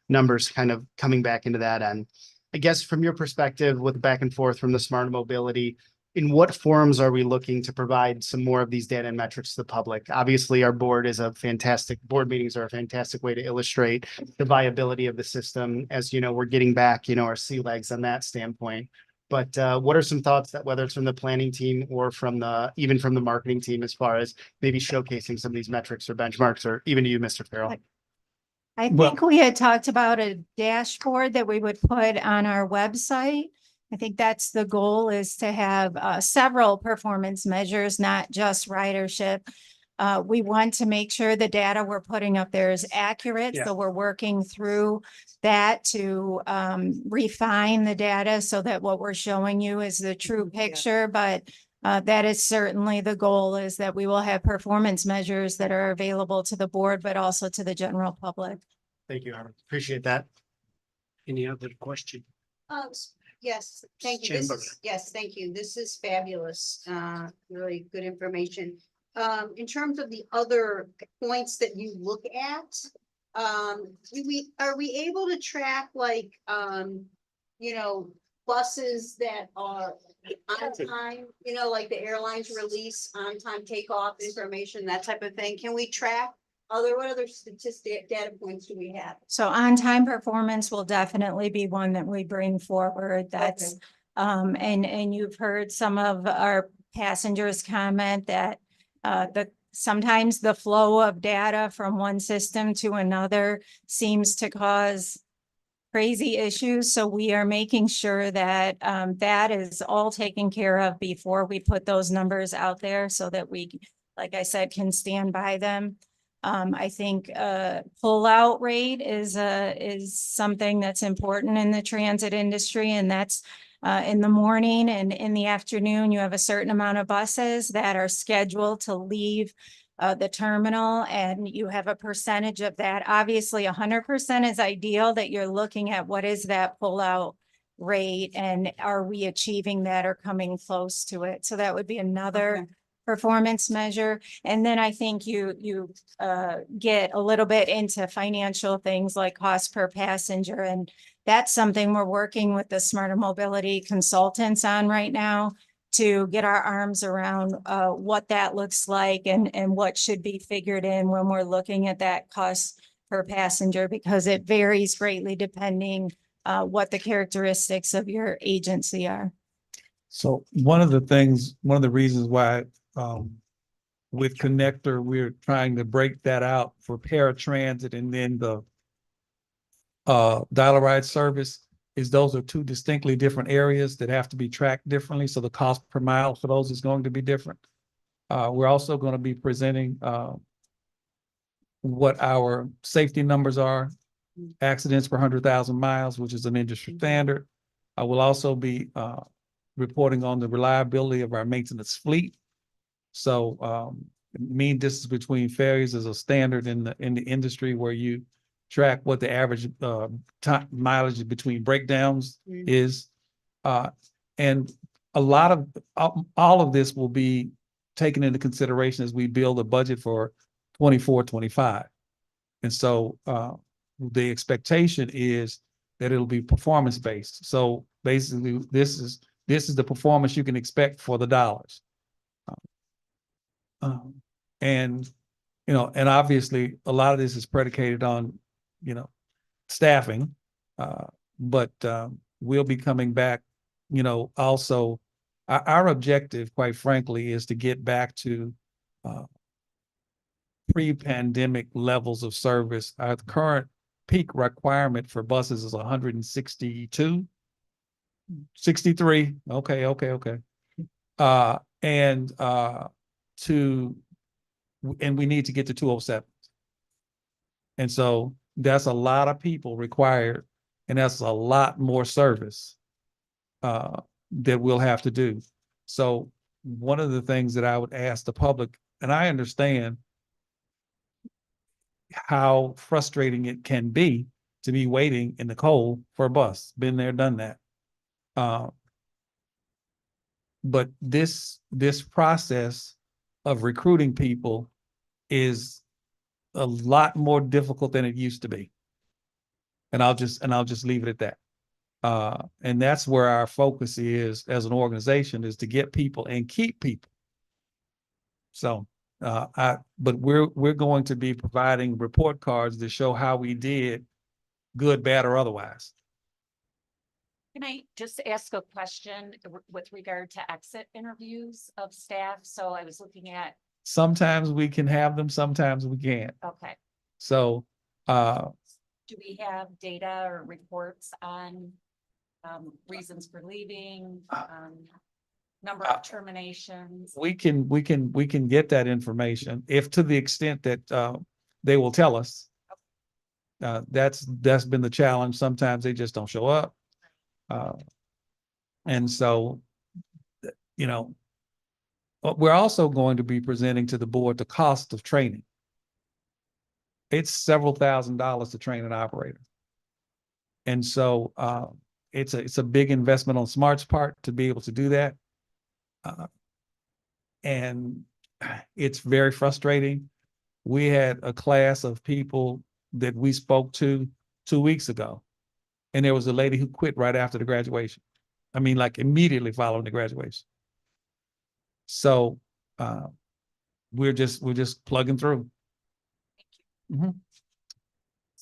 Speaker 4: numbers kind of coming back into that end. I guess from your perspective with the back and forth from the smart mobility, in what forums are we looking to provide some more of these data and metrics to the public? Obviously, our board meetings are a fantastic way to illustrate the viability of the system. As you know, we're getting back, you know, our sea legs on that standpoint. But what are some thoughts that whether it's from the planning team or from even from the marketing team, as far as maybe showcasing some of these metrics or benchmarks, or even to you, Mr. Farrell?
Speaker 14: I think we had talked about a dashboard that we would put on our website. I think that's the goal, is to have several performance measures, not just ridership. We want to make sure the data we're putting up there is accurate.
Speaker 2: Yeah.
Speaker 14: So we're working through that to refine the data so that what we're showing you is the true picture. But that is certainly the goal, is that we will have performance measures that are available to the board, but also to the general public.
Speaker 4: Thank you, Howard. Appreciate that.
Speaker 2: Any other question?
Speaker 5: Yes, thank you.
Speaker 2: Chamber.
Speaker 5: Yes, thank you. This is fabulous. Really good information. In terms of the other points that you look at, are we able to track, like, you know, buses that are on time, you know, like the airlines release on time takeoff information, that type of thing? Can we track what other statistic data points do we have?
Speaker 14: So on-time performance will definitely be one that we bring forward. That's, and you've heard some of our passengers comment that sometimes the flow of data from one system to another seems to cause crazy issues. So we are making sure that that is all taken care of before we put those numbers out there, so that we, like I said, can stand by them. I think pull-out rate is something that's important in the transit industry, and that's in the morning and in the afternoon. You have a certain amount of buses that are scheduled to leave the terminal, and you have a percentage of that. Obviously, 100% is ideal, that you're looking at what is that pull-out rate and are we achieving that or coming close to it. So that would be another performance measure. And then I think you get a little bit into financial things like cost per passenger. And that's something we're working with the Smarter Mobility consultants on right now, to get our arms around what that looks like and what should be figured in when we're looking at that cost per passenger, because it varies greatly depending what the characteristics of your agency are.
Speaker 12: So one of the reasons why with Connector, we're trying to break that out for paratransit and then the dial-a-ride service, is those are two distinctly different areas that have to be tracked differently. So the cost per mile for those is going to be different. We're also going to be presenting what our safety numbers are, accidents per 100,000 miles, which is an industry standard. I will also be reporting on the reliability of our maintenance fleet. So mean distance between failures is a standard in the industry, where you track what the average time mileage between breakdowns is. And a lot of all of this will be taken into consideration as we build a budget for 24, 25. And so the expectation is that it'll be performance based. So basically, this is the performance you can expect for the dollars. And you know, and obviously a lot of this is predicated on, you know, staffing. But we'll be coming back, you know, also our objective, quite frankly, is to get back to pre-pandemic levels of service. Our current peak requirement for buses is 162, 63. Okay. And we need to get to 207. And so that's a lot of people required, and that's a lot more service that we'll have to do. So one of the things that I would ask the public, and I understand how frustrating it can be to be waiting in the cold for a bus. Been there, done that. But this process of recruiting people is a lot more difficult than it used to be. And I'll just leave it at that. And that's where our focus is as an organization, is to get people and keep people. So but we're going to be providing report cards to show how we did, good, bad, or otherwise.
Speaker 15: Can I just ask a question with regard to exit interviews of staff? So I was looking at.
Speaker 12: Sometimes we can have them, sometimes we can't.
Speaker 15: Okay.
Speaker 12: So
Speaker 15: do we have data or reports on reasons for leaving, number of terminations?
Speaker 12: we can get that information, if to the extent that they will tell us. That's been the challenge. Sometimes they just don't show up. And so, you know, we're also going to be presenting to the board the cost of training. It's several $1,000s to train an operator. And so it's a big investment on SMART's part to be able to do that. And it's very frustrating. We had a class of people that we spoke to 2 weeks ago, and there was a lady who quit right after the graduation. I mean, like immediately following the graduation. So we're just plugging through. Mm-hmm.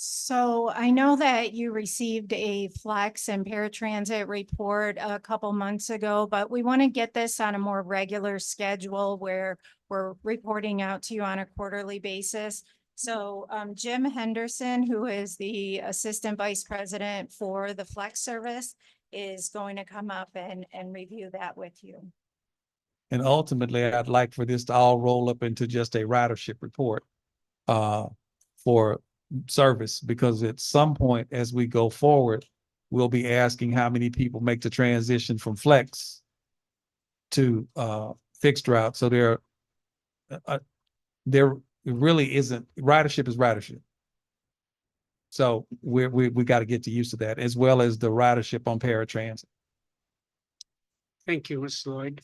Speaker 14: So I know that you received a flex and paratransit report a couple months ago, but we want to get this on a more regular schedule where we're reporting out to you on a quarterly basis. So Jim Henderson, who is the Assistant Vice President for the flex service, is going to come up and review that with you.
Speaker 12: And ultimately, I'd like for this to all roll up into just a ridership report for service, because at some point as we go forward, we'll be asking how many people make the transition from flex to fixed route. So there really isn't, ridership is ridership. So we got to get to use to that, as well as the ridership on paratransit.
Speaker 2: Thank you, Mr. Lloyd.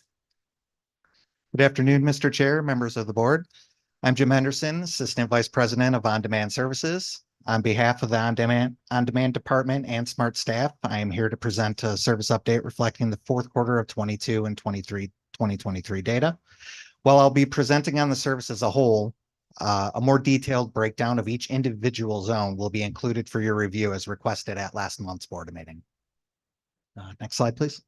Speaker 16: Good afternoon, Mr. Chair, members of the board. I'm Jim Henderson, Assistant Vice President of On-Demand Services. On behalf of the On-Demand Department and SMART staff, I am here to present a service update reflecting the fourth quarter of 22 and 2023 data. While I'll be presenting on the service as a whole, a more detailed breakdown of each individual zone will be included for your review as requested at last month's board meeting. Next slide, please.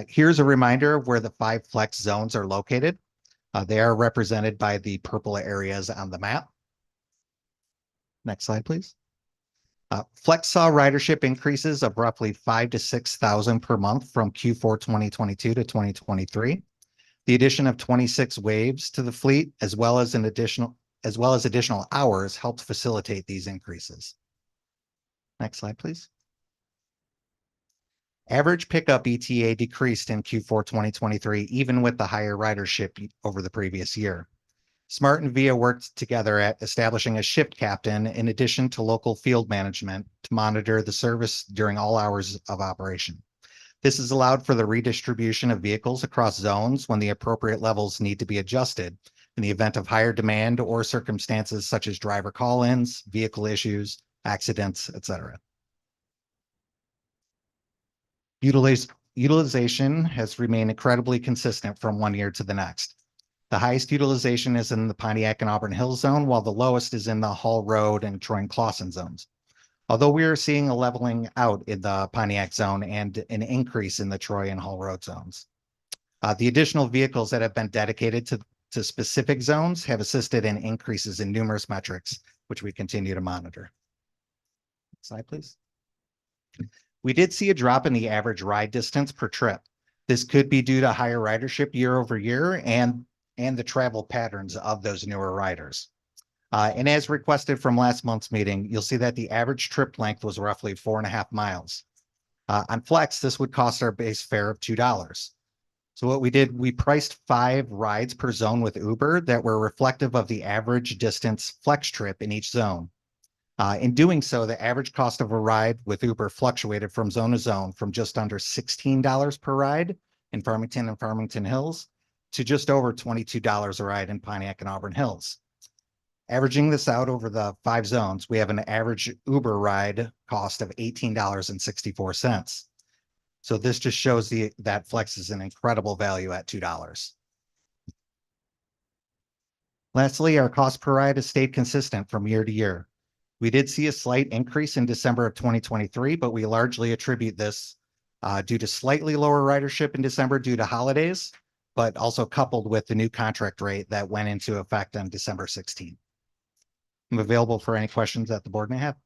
Speaker 16: Here's a reminder of where the 5 flex zones are located. They are represented by the purple areas on the map. Next slide, please. Flex saw ridership increases of roughly 5,000 to 6,000 per month from Q4 2022 to 2023. The addition of 26 waves to the fleet, as well as additional hours, helped facilitate these increases. Next slide, please. Average pickup ETA decreased in Q4 2023, even with the higher ridership over the previous year. Smart and VIA worked together at establishing a shift captain in addition to local field management to monitor the service during all hours of operation. This has allowed for the redistribution of vehicles across zones when the appropriate levels need to be adjusted in the event of higher demand or circumstances such as driver call-ins, vehicle issues, accidents, etc. Utilization has remained incredibly consistent from one year to the next. The highest utilization is in the Pontiac and Auburn Hills zone, while the lowest is in the Hall Road and Troy and Clawson zones. Although we are seeing a leveling out in the Pontiac zone and an increase in the Troy and Hall Road zones. The additional vehicles that have been dedicated to specific zones have assisted in increases in numerous metrics, which we continue to monitor. Next slide, please. We did see a drop in the average ride distance per trip. This could be due to higher ridership year over year and the travel patterns of those newer riders. And as requested from last month's meeting, you'll see that the average trip length was roughly 4.5 miles. On Flex, this would cost our base fare of $2. So what we did, we priced 5 rides per zone with Uber that were reflective of the average distance Flex trip in each zone. In doing so, the average cost of a ride with Uber fluctuated from zone to zone from just under $16 per ride in Farmington and Farmington Hills to just over $22 a ride in Pontiac and Auburn Hills. Averaging this out over the 5 zones, we have an average Uber ride cost of $18.64. So this just shows that Flex is an incredible value at $2. Lastly, our cost per ride has stayed consistent from year to year. We did see a slight increase in December of 2023, but we largely attribute this due to slightly lower ridership in December due to holidays, but also coupled with the new contract rate that went into effect on December 16th. I'm available for any questions that the board may have.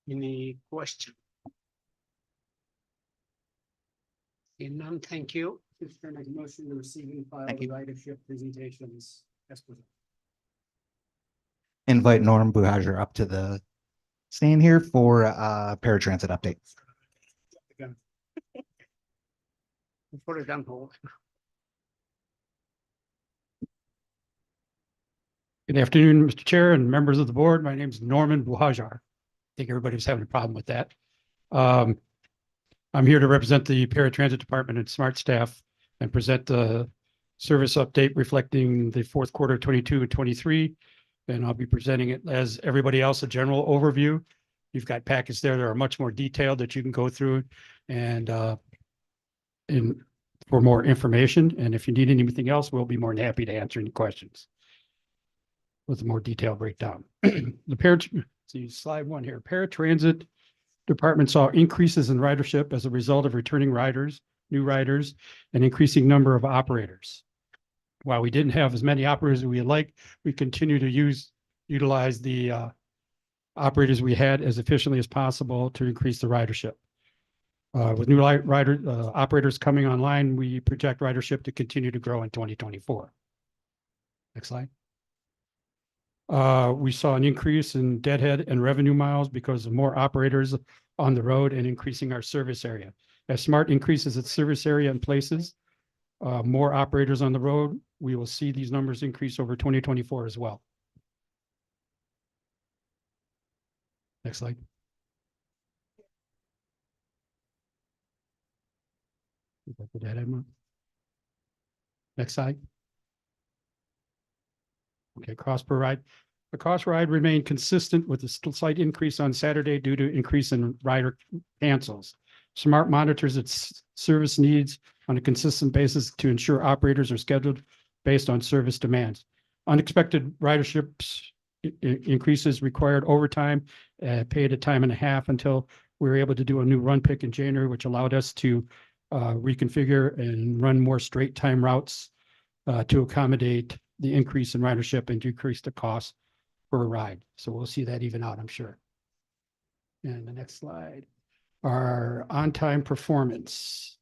Speaker 2: Any question? Seeing none, thank you. Please turn a motion to receive and file the ridership presentations as presented.
Speaker 16: Invite Norm Buhajer up to the stand here for paratransit update.
Speaker 2: We'll put it on hold.
Speaker 17: Good afternoon, Mr. Chair and members of the board. My name is Norman Buhajar. I think everybody's having a problem with that. I'm here to represent the paratransit department and SMART staff and present the service update reflecting the fourth quarter of 22 and 23. And I'll be presenting it as everybody else, a general overview. You've got packets there that are much more detailed that you can go through and for more information. And if you need anything else, we'll be more than happy to answer any questions with a more detailed breakdown. See slide 1 here. Paratransit department saw increases in ridership as a result of returning riders, new riders, and increasing number of operators. While we didn't have as many operators as we'd like, we continue to utilize the operators we had as efficiently as possible to increase the ridership. With new operators coming online, we project ridership to continue to grow in 2024. Next slide. We saw an increase in deadhead and revenue miles because of more operators on the road and increasing our service area. As SMART increases its service area in places, more operators on the road, we will see these numbers increase over 2024 as well. Next slide. Next slide. Okay, cost per ride. The cost per ride remained consistent with a slight increase on Saturday due to increase in rider cancels. SMART monitors its service needs on a consistent basis to ensure operators are scheduled based on service demands. Unexpected riderships increases required overtime, paid a time and a half until we were able to do a new run pick in January, which allowed us to reconfigure and run more straight time routes to accommodate the increase in ridership and decrease the cost per ride. So we'll see that even out, I'm sure. And the next slide, our on-time performance.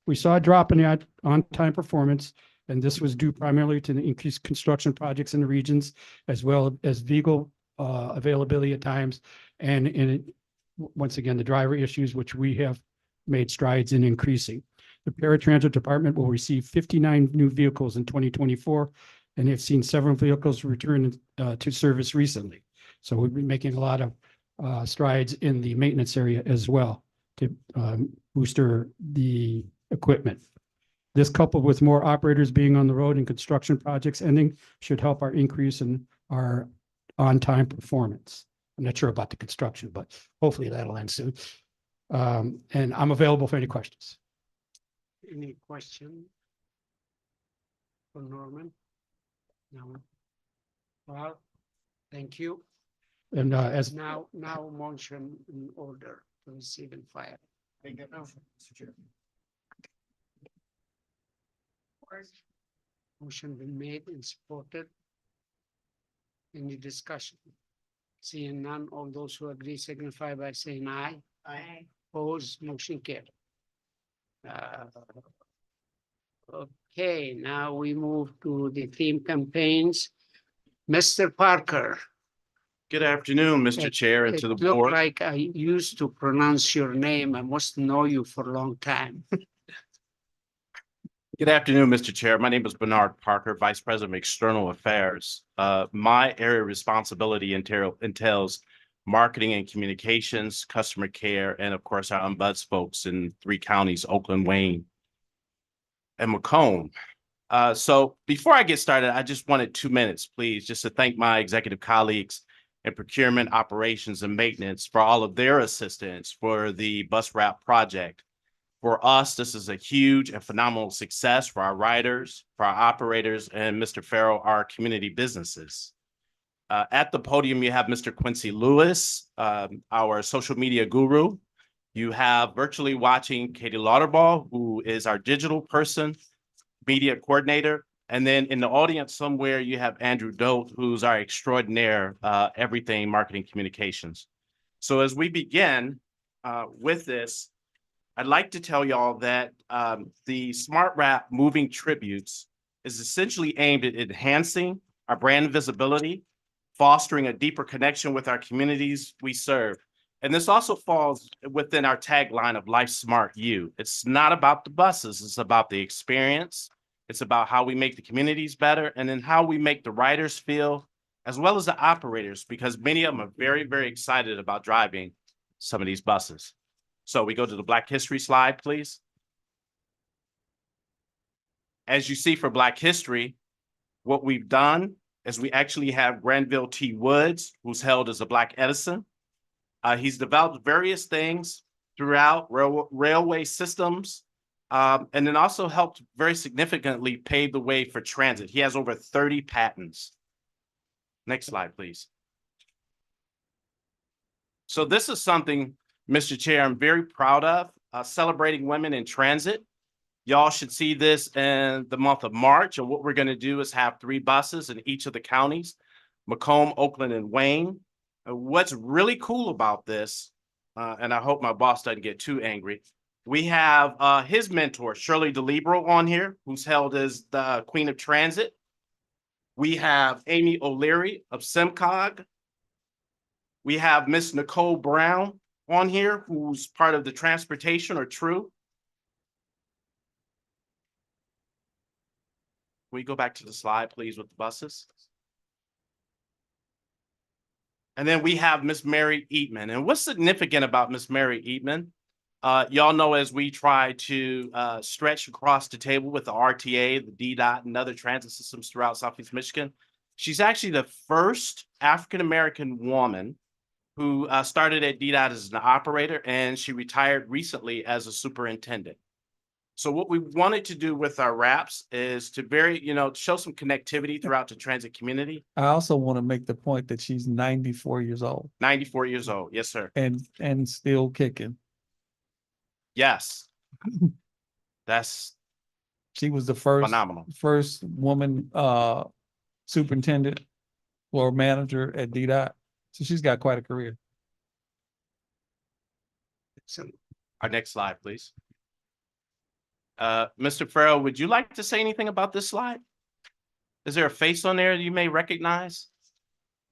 Speaker 17: We saw a drop in the on-time performance, and this was due primarily to the increased construction projects in the regions, as well as vehicle availability at times, and once again, the driver issues, which we have made strides in increasing. The paratransit department will receive 59 new vehicles in 2024, and have seen several vehicles return to service recently. So we've been making a lot of strides in the maintenance area as well to booster the equipment. This, coupled with more operators being on the road and construction projects ending, should help our increase in our on-time performance. I'm not sure about the construction, but hopefully that'll end soon. And I'm available for any questions.
Speaker 2: Any question? For Norman? No. Well, thank you.
Speaker 17: And as
Speaker 2: Now motion in order to receive and file.
Speaker 4: Thank you, Mr. Chair.
Speaker 2: Motion been made and supported. Any discussion? Seeing none, all those who agree signify by saying aye.
Speaker 5: Aye.
Speaker 2: Opposed, motion carried. Okay, now we move to the theme campaigns. Mr. Parker.
Speaker 18: Good afternoon, Mr. Chair, and to the
Speaker 2: It looked
Speaker 18: board.
Speaker 2: like I used to pronounce your name. I must know you for a long time.
Speaker 18: Good afternoon, Mr. Chair. My name is Bernard Parker, Vice President of External Affairs. My area of responsibility entails marketing and communications, customer care, and of course, our ombuds folks in 3 counties, Oakland, Wayne, and Macomb. So before I get started, I just wanted 2 minutes, please, just to thank my executive colleagues in procurement, operations, and maintenance for all of their assistance for the bus route project. For us, this is a huge and phenomenal success for our riders, for our operators, and Mr. Farrell, our community businesses. At the podium, you have Mr. Quincy Lewis, our social media guru. You have virtually watching Katie Lauterball, who is our digital person, media coordinator. And then in the audience somewhere, you have Andrew Dote, who's our extraordinaire everything marketing communications. So as we begin with this, I'd like to tell y'all that the Smart Wrap Moving Tributes is essentially aimed at enhancing our brand visibility, fostering a deeper connection with our communities we serve. And this also falls within our tagline of Life Smart You. It's not about the buses, it's about the experience. It's about how we make the communities better and then how we make the riders feel, as well as the operators, because many of them are very, very excited about driving some of these buses. So we go to the Black History slide, please. As you see for Black History, what we've done is we actually have Granville T. Woods, who's held as a Black Edison. He's developed various things throughout railway systems, and then also helped very significantly pave the way for transit. He has over 30 patents. Next slide, please. So this is something, Mr. Chair, I'm very proud of, celebrating women in transit. Y'all should see this in the month of March. And what we're going to do is have 3 buses in each of the counties, Macomb, Oakland, and Wayne. What's really cool about this, and I hope my boss doesn't get too angry, we have his mentor, Shirley DeLibero, on here, who's held as the Queen of Transit. We have Amy O'Leary of SimCog. We have Miss Nicole Brown on here, who's part of the transportation or TRUE. We go back to the slide, please, with the buses. And then we have Miss Mary Eatman. And what's significant about Miss Mary Eatman? Y'all know as we try to stretch across the table with the RTA, the DDOT, and other transit systems throughout Southeast Michigan, she's actually the first African-American woman who started at DDOT as an operator, and she retired recently as a superintendent. So what we wanted to do with our wraps is to show some connectivity throughout the transit community.
Speaker 12: I also want to make the point that she's 94 years old.
Speaker 18: 94 years old, yes, sir.
Speaker 12: And still kicking.
Speaker 18: Yes.
Speaker 12: She was the first
Speaker 18: phenomenal.
Speaker 12: First woman superintendent or manager at DDOT. So she's got quite a career.
Speaker 18: Our next slide, please. Mr. Farrell, would you like to say anything about this slide? Is there a face on there you may recognize?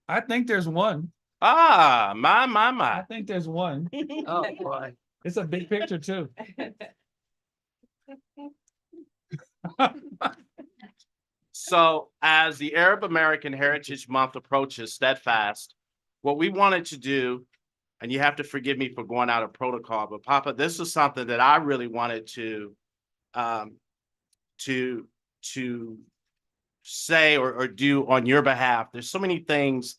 Speaker 12: I think there's one.
Speaker 18: Ah, my.
Speaker 12: I think there's one.
Speaker 2: Oh, boy.
Speaker 12: It's a big picture too.
Speaker 18: So as the Arab American Heritage Month approaches steadfast, what we wanted to do, and you have to forgive me for going out of protocol, but Papa, this is something that I really wanted to say or do on your behalf. There's so many things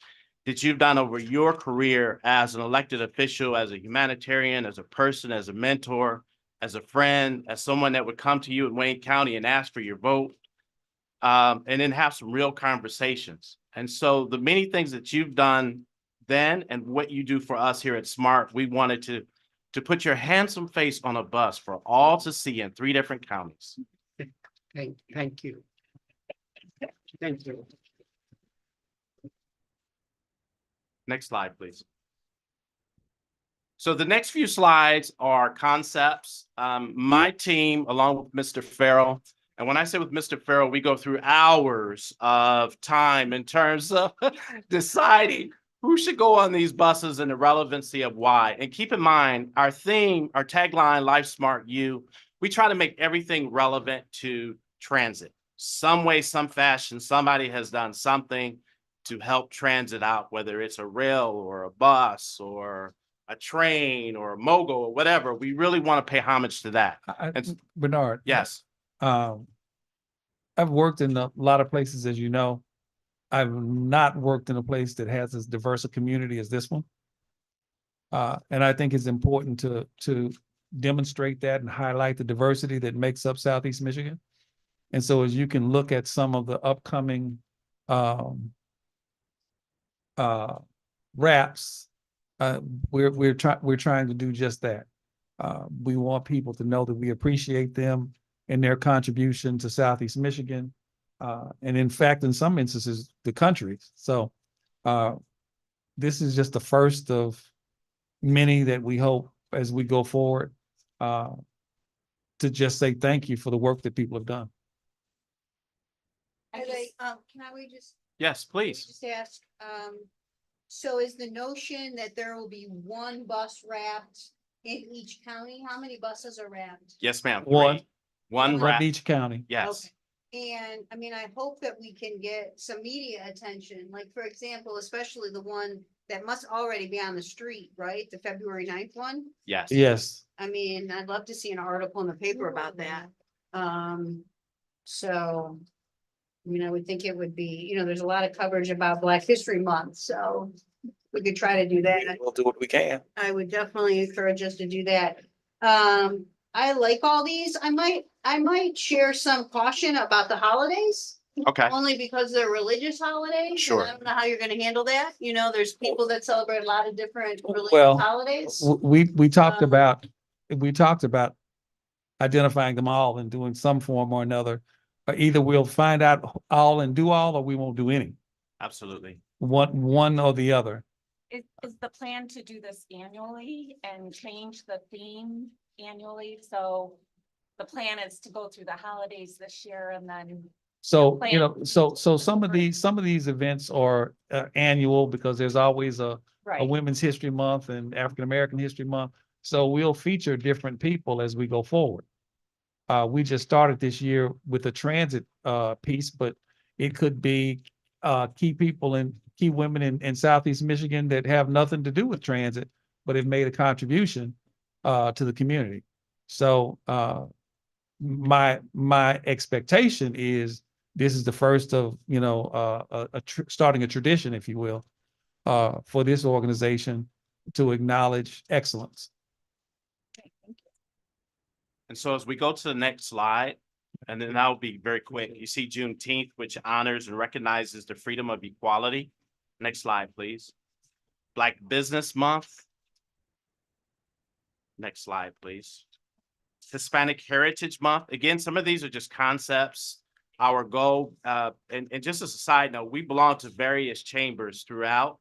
Speaker 18: that you've done over your career as an elected official, as a humanitarian, as a person, as a mentor, as a friend, as someone that would come to you in Wayne County and ask for your vote, and then have some real conversations. And so the many things that you've done then and what you do for us here at SMART, we wanted to put your handsome face on a bus for all to see in 3 different counties.
Speaker 2: Thank you. Thank you.
Speaker 18: Next slide, please. So the next few slides are concepts. My team, along with Mr. Farrell, and when I say with Mr. Farrell, we go through hours of time in terms of deciding who should go on these buses and the relevancy of why. And keep in mind, our theme, our tagline, Life Smart You, we try to make everything relevant to transit. Some way, some fashion, somebody has done something to help transit out, whether it's a rail or a bus or a train or a mogul or whatever. We really want to pay homage to that.
Speaker 12: Bernard.
Speaker 18: Yes.
Speaker 12: I've worked in a lot of places, as you know. I've not worked in a place that has as diverse a community as this one. And I think it's important to demonstrate that and highlight the diversity that makes up Southeast Michigan. And so as you can look at some of the upcoming wraps, we're trying to do just that. We want people to know that we appreciate them and their contribution to Southeast Michigan. And in fact, in some instances, the country. So this is just the first of many that we hope as we go forward to just say thank you for the work that people have done.
Speaker 18: Yes, please.
Speaker 5: Just ask, so is the notion that there will be one bus wrapped in each county? How many buses are wrapped?
Speaker 18: Yes, ma'am.
Speaker 12: One
Speaker 18: wrap.
Speaker 12: each county.
Speaker 18: Yes.
Speaker 5: Okay. And I mean, I hope that we can get some media attention, like for example, especially the one that must already be on the street, right? The February 9th one.
Speaker 18: Yes.
Speaker 12: Yes.
Speaker 5: I mean, I'd love to see an article in the paper about that. So, I mean, I would think it would be, you know, there's a lot of coverage about Black History Month, so we could try to do that.
Speaker 1: We'll do what we can.
Speaker 5: I would definitely encourage us to do that. I like all these. I might share some caution about the holidays.
Speaker 18: Okay.
Speaker 5: Only because they're religious holidays. and
Speaker 18: Sure.
Speaker 5: I don't know how you're gonna handle that. You know, there's people that celebrate a lot of different religious
Speaker 12: Well,
Speaker 5: holidays.
Speaker 12: we talked about identifying them all and doing some form or another. Either we'll find out all and do all, or we won't do any.
Speaker 18: Absolutely.
Speaker 12: One or the other.
Speaker 15: Is the plan to do this annually and change the theme annually? So the plan is to go through the holidays this year and then.
Speaker 12: So, you know, so some of these events are annual because there's always a
Speaker 15: Right.
Speaker 12: Women's History Month and African American History Month. So we'll feature different people as we go forward. We just started this year with a transit piece, but it could be key women in Southeast Michigan that have nothing to do with transit, but have made a contribution to the community. So my expectation is this is the first of, you know, starting a tradition, if you will, for this organization to acknowledge excellence.
Speaker 18: And so as we go to the next slide, and then that'll be very quick. You see Juneteenth, which honors and recognizes the freedom of equality. Next slide, please. Black Business Month. Next slide, please. Hispanic Heritage Month. Again, some of these are just concepts. Our goal, and just as a side note, we belong to various chambers throughout.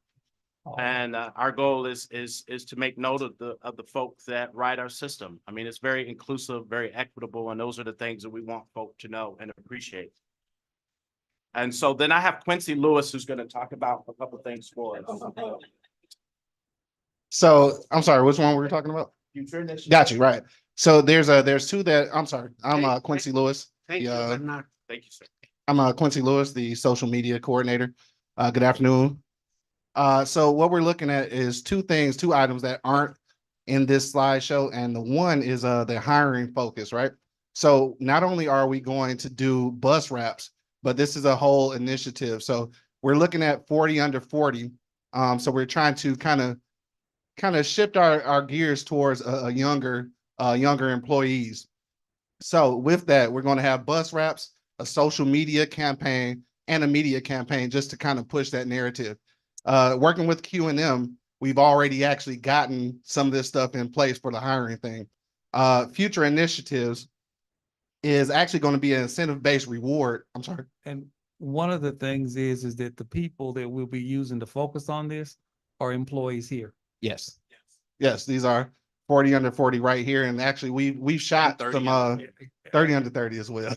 Speaker 18: And our goal is to make note of the folks that write our system. I mean, it's very inclusive, very equitable, and those are the things that we want folk to know and appreciate. And so then I have Quincy Lewis, who's going to talk about a couple of things for us.
Speaker 19: So I'm sorry, which one were we talking about?
Speaker 18: Future initiatives.
Speaker 19: Got you, right. So there's two that I'm sorry. I'm Quincy Lewis.
Speaker 2: Thank you, Bernard.
Speaker 18: Thank you, sir.
Speaker 19: I'm Quincy Lewis, the social media coordinator. Good afternoon. So what we're looking at is two items that aren't in this slideshow, and the one is the hiring focus, right? So not only are we going to do bus wraps, but this is a whole initiative. So we're looking at 40 under 40. So we're trying to kind of shift our gears towards younger employees. So with that, we're going to have bus wraps, a social media campaign, and a media campaign just to kind of push that narrative. Working with Q&M, we've already actually gotten some of this stuff in place for the hiring thing. Future initiatives is actually going to be an incentive-based reward. I'm sorry.
Speaker 12: And one of the things is that the people that we'll be using to focus on this are employees here.
Speaker 19: Yes. Yes, these are 40 under 40 right here. And actually we've shot some 30 under 30 as well.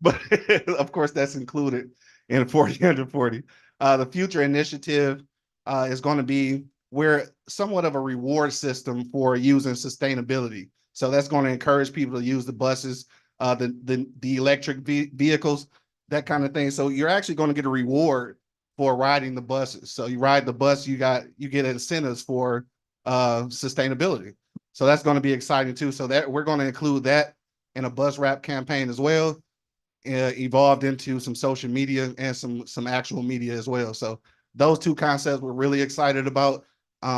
Speaker 19: But of course that's included in 40 under 40. The future initiative is going to be we're somewhat of a reward system for using sustainability. So that's going to encourage people to use the buses, the electric vehicles, that kind of thing. So you're actually going to get a reward for riding the buses. So you ride the bus, you get incentives for sustainability. So that's going to be exciting too. So that we're going to include that in a bus wrap campaign as well, evolved into some social media and some actual media as well. So those two concepts we're really excited about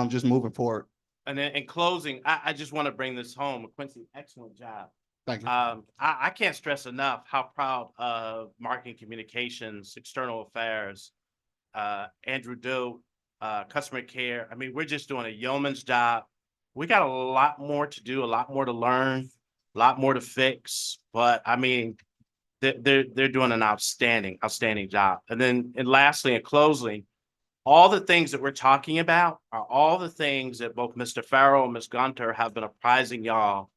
Speaker 19: just moving forward.
Speaker 18: And then in closing, I just want to bring this home. Quincy, excellent job.
Speaker 19: Thank you.
Speaker 18: I can't stress enough how proud of marketing communications, external affairs, Andrew Doe, customer care. I mean, we're just doing a yeoman's job. We got a lot more to do, a lot more to learn, a lot more to fix. But I mean, they're doing an outstanding job. And lastly, in closing, all the things that we're talking about are all the things that both Mr. Farrell and Ms. Gunter have been apprising y'all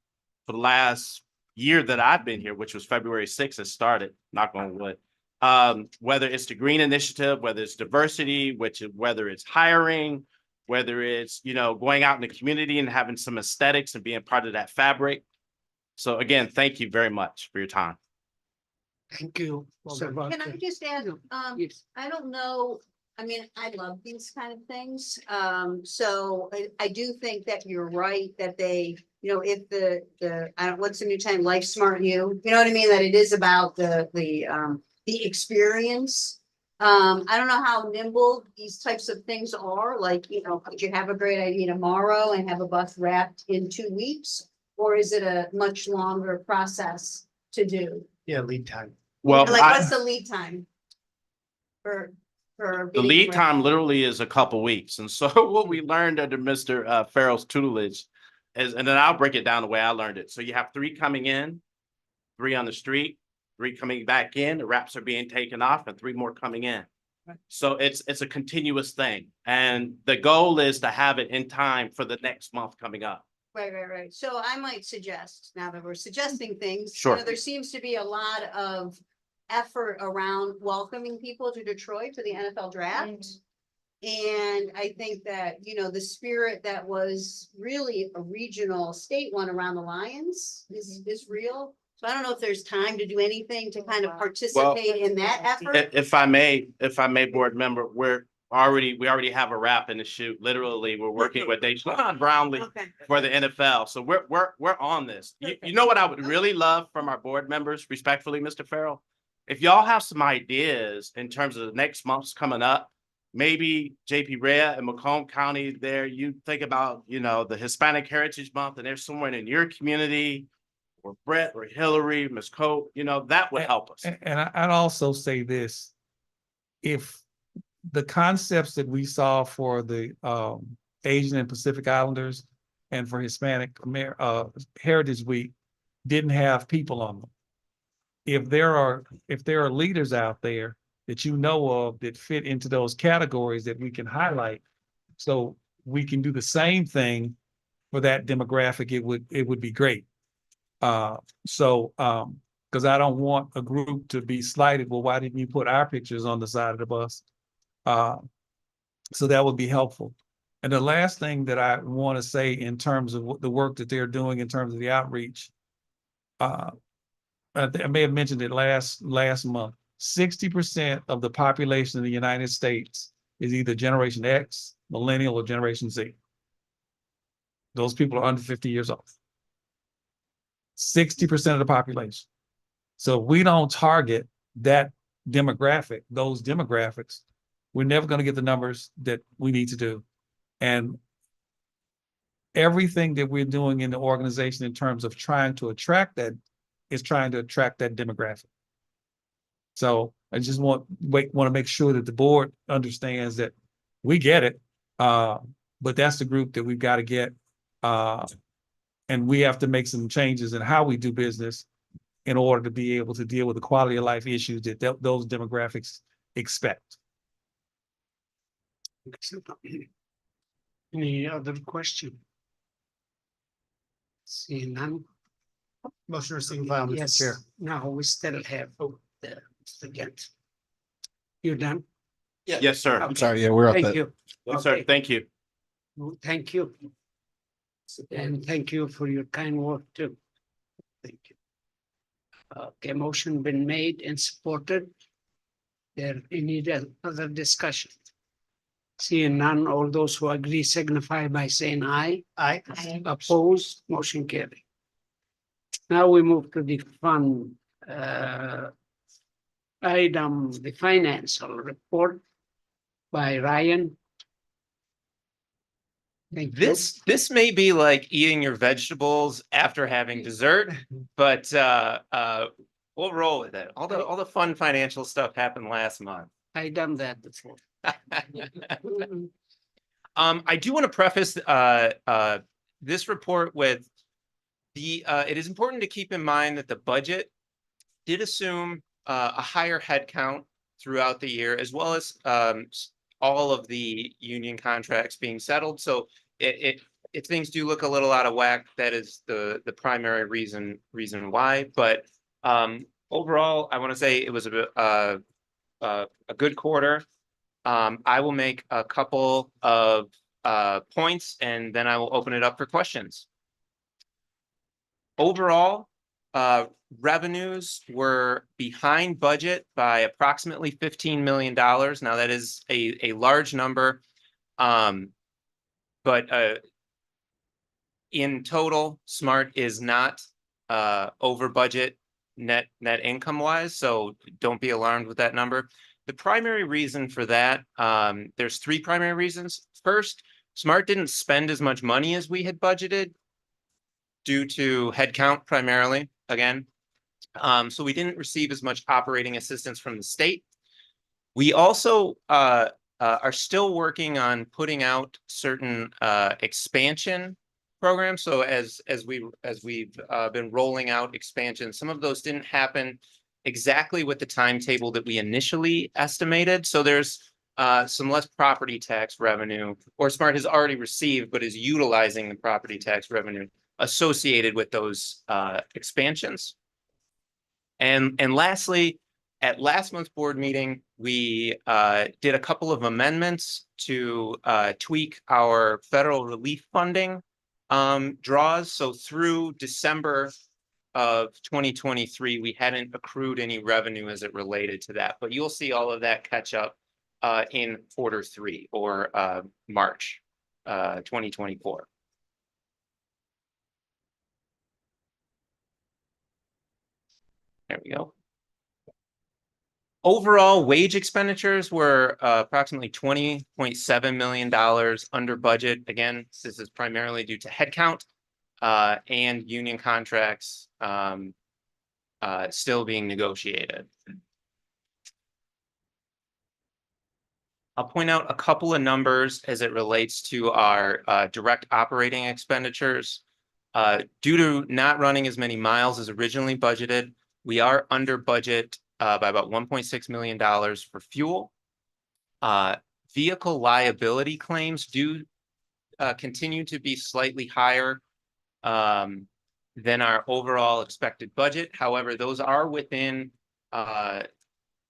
Speaker 18: for the last year that I've been here, which was February 6th, it started, knock on wood. Whether it's the green initiative, whether it's diversity, whether it's hiring, whether it's, going out in the community and having some aesthetics and being part of that fabric. So again, thank you very much for your time.
Speaker 2: Thank you.
Speaker 5: Can I just add,
Speaker 2: Yes.
Speaker 5: I don't know, I mean, I love these kind of things. So I do think that you're right that they, if what's the new time, Life Smart You, you know what I mean? That it is about the experience. I don't know how nimble these types of things are, like, could you have a great idea tomorrow and have a bus wrapped in 2 weeks? Or is it a much longer process to do?
Speaker 4: Yeah, lead time.
Speaker 18: Well,
Speaker 5: Like, what's the lead time? For
Speaker 18: the lead time literally is a couple weeks. And so what we learned under Mr. Farrell's tutelage is, and then I'll break it down the way I learned it. So you have 3 coming in, 3 on the street, 3 coming back in, the wraps are being taken off, and 3 more coming in. So it's a continuous thing. And the goal is to have it in time for the next month coming up.
Speaker 5: Right. So I might suggest, now that we're suggesting things,
Speaker 18: Sure.
Speaker 5: There seems to be a lot of effort around welcoming people to Detroit for the NFL draft. And I think that, the spirit that was really a regional state one around the Lions is real. So I don't know if there's time to do anything to kind of participate in that effort.
Speaker 18: If I may, board member, we already have a wrap in the shoot. Literally, we're working with Deshaun Brownlee for the NFL. So we're on this. You know what I would really love from our board members, respectfully, Mr. Farrell? If y'all have some ideas in terms of the next months coming up, maybe JP Rhea and Macomb County there, you think about, the Hispanic Heritage Month, and there's someone in your community, or Brett or Hillary, Ms. Cope, that would help us.
Speaker 12: And I'd also say this, if the concepts that we saw for the Asian and Pacific Islanders and for Hispanic Heritage Week didn't have people on them. If there are leaders out there that you know of that fit into those categories that we can highlight, so we can do the same thing for that demographic, it would be great. Because I don't want a group to be slighted. Well, why didn't you put our pictures on the side of the bus? So that would be helpful. And the last thing that I want to say in terms of the work that they're doing in terms of the outreach, I may have mentioned it last month. 60% of the population of the United States is either Generation X, Millennial, or Generation Z. Those people are under 50 years old. 60% of the population. So if we don't target that demographic, those demographics, we're never going to get the numbers that we need to do. And everything that we're doing in the organization in terms of trying to attract that is trying to attract that demographic. So I just want to make sure that the board understands that we get it, but that's the group that we've got to get. And we have to make some changes in how we do business in order to be able to deal with the quality of life issues that those demographics expect.
Speaker 2: Any other question? Seeing none?
Speaker 4: Motion to receive and file, Mr.
Speaker 2: Yes,
Speaker 4: Chair.
Speaker 2: now we still have the Gent. You done?
Speaker 18: Yes, sir.
Speaker 2: Okay.
Speaker 19: Sorry, yeah, we're up
Speaker 2: Thank
Speaker 19: at.
Speaker 2: you.
Speaker 18: Yes, sir.
Speaker 2: Okay.
Speaker 18: Thank you.
Speaker 2: Thank you. And thank you for your kind work too. Thank you. Okay, motion been made and supported. There any other discussion? Seeing none, all those who agree signify by saying aye.
Speaker 4: Aye.
Speaker 2: Opposed, motion carried. Now we move to the fund item, the financial report by Ryan. Thank you.
Speaker 20: This may be like eating your vegetables after having dessert, but we'll roll with it. All the fun financial stuff happened last month.
Speaker 2: I done that before.
Speaker 20: I do want to preface this report with it is important to keep in mind that the budget did assume a higher headcount throughout the year, as well as all of the union contracts being settled. So if things do look a little out of whack, that is the primary reason why. But overall, I want to say it was a good quarter. I will make a couple of points and then I will open it up for questions. Overall, revenues were behind budget by approximately $15 million. Now that is a large number, but in total, SMART is not over budget net income wise, so don't be alarmed with that number. The primary reason for that, there's three primary reasons. First, SMART didn't spend as much money as we had budgeted due to headcount primarily, again. So we didn't receive as much operating assistance from the state. We also are still working on putting out certain expansion programs. So as we've been rolling out expansion, some of those didn't happen exactly with the timetable that we initially estimated. So there's some less property tax revenue, or SMART has already received, but is utilizing the property tax revenue associated with those expansions. And lastly, at last month's board meeting, we did a couple of amendments to tweak our federal relief funding draws. So through December of 2023, we hadn't accrued any revenue as it related to that, but you'll see all of that catch up in Q3 or March 2024. There we go. Overall wage expenditures were approximately $20.7 million under budget. Again, this is primarily due to headcount and union contracts still being negotiated. I'll point out a couple of numbers as it relates to our direct operating expenditures. Due to not running as many miles as originally budgeted, we are under budget by about $1.6 million for fuel. Vehicle liability claims do continue to be slightly higher than our overall expected budget. However, those are within kind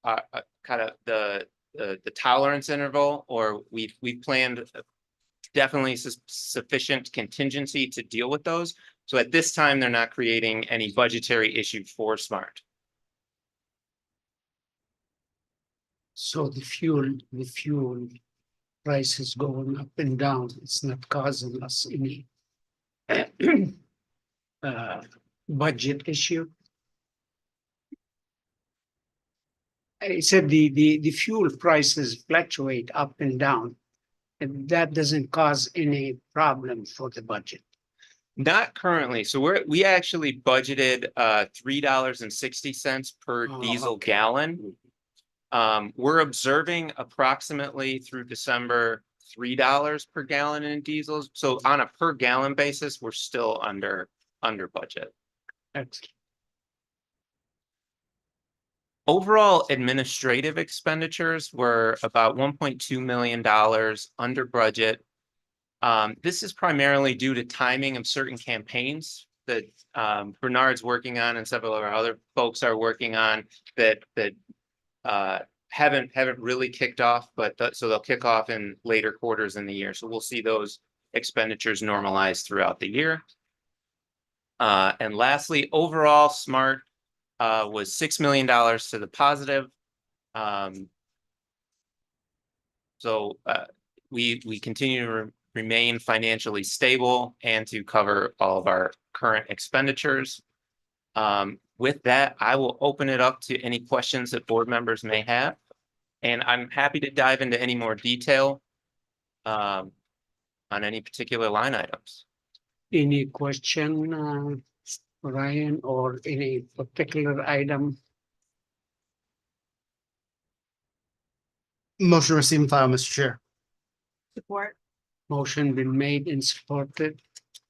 Speaker 20: of the tolerance interval, or we've planned definitely sufficient contingency to deal with those. So at this time, they're not creating any budgetary issue for SMART.
Speaker 2: So the fuel prices going up and down, it's not causing us any budget issue. I said the fuel prices fluctuate up and down, and that doesn't cause any problem for the budget.
Speaker 20: Not currently. So we actually budgeted $3.60 per
Speaker 2: Oh,
Speaker 20: diesel
Speaker 2: okay.
Speaker 20: gallon. We're observing approximately through December $3 per gallon in diesels. So on a per gallon basis, we're still under budget.
Speaker 2: Excellent.
Speaker 20: Overall administrative expenditures were about $1.2 million under budget. This is primarily due to timing of certain campaigns that Bernard's working on and several of our other folks are working on that haven't really kicked off, but so they'll kick off in later quarters in the year. So we'll see those expenditures normalize throughout the year. And lastly, overall, SMART was $6 million to the positive. So we continue to remain financially stable and to cover all of our current expenditures. With that, I will open it up to any questions that board members may have. And I'm happy to dive into any more detail on any particular line items.
Speaker 2: Any question, Ryan, or any particular item?
Speaker 4: Motion received and filed, Mr. Chair.
Speaker 3: Support.
Speaker 2: Motion been made and supported.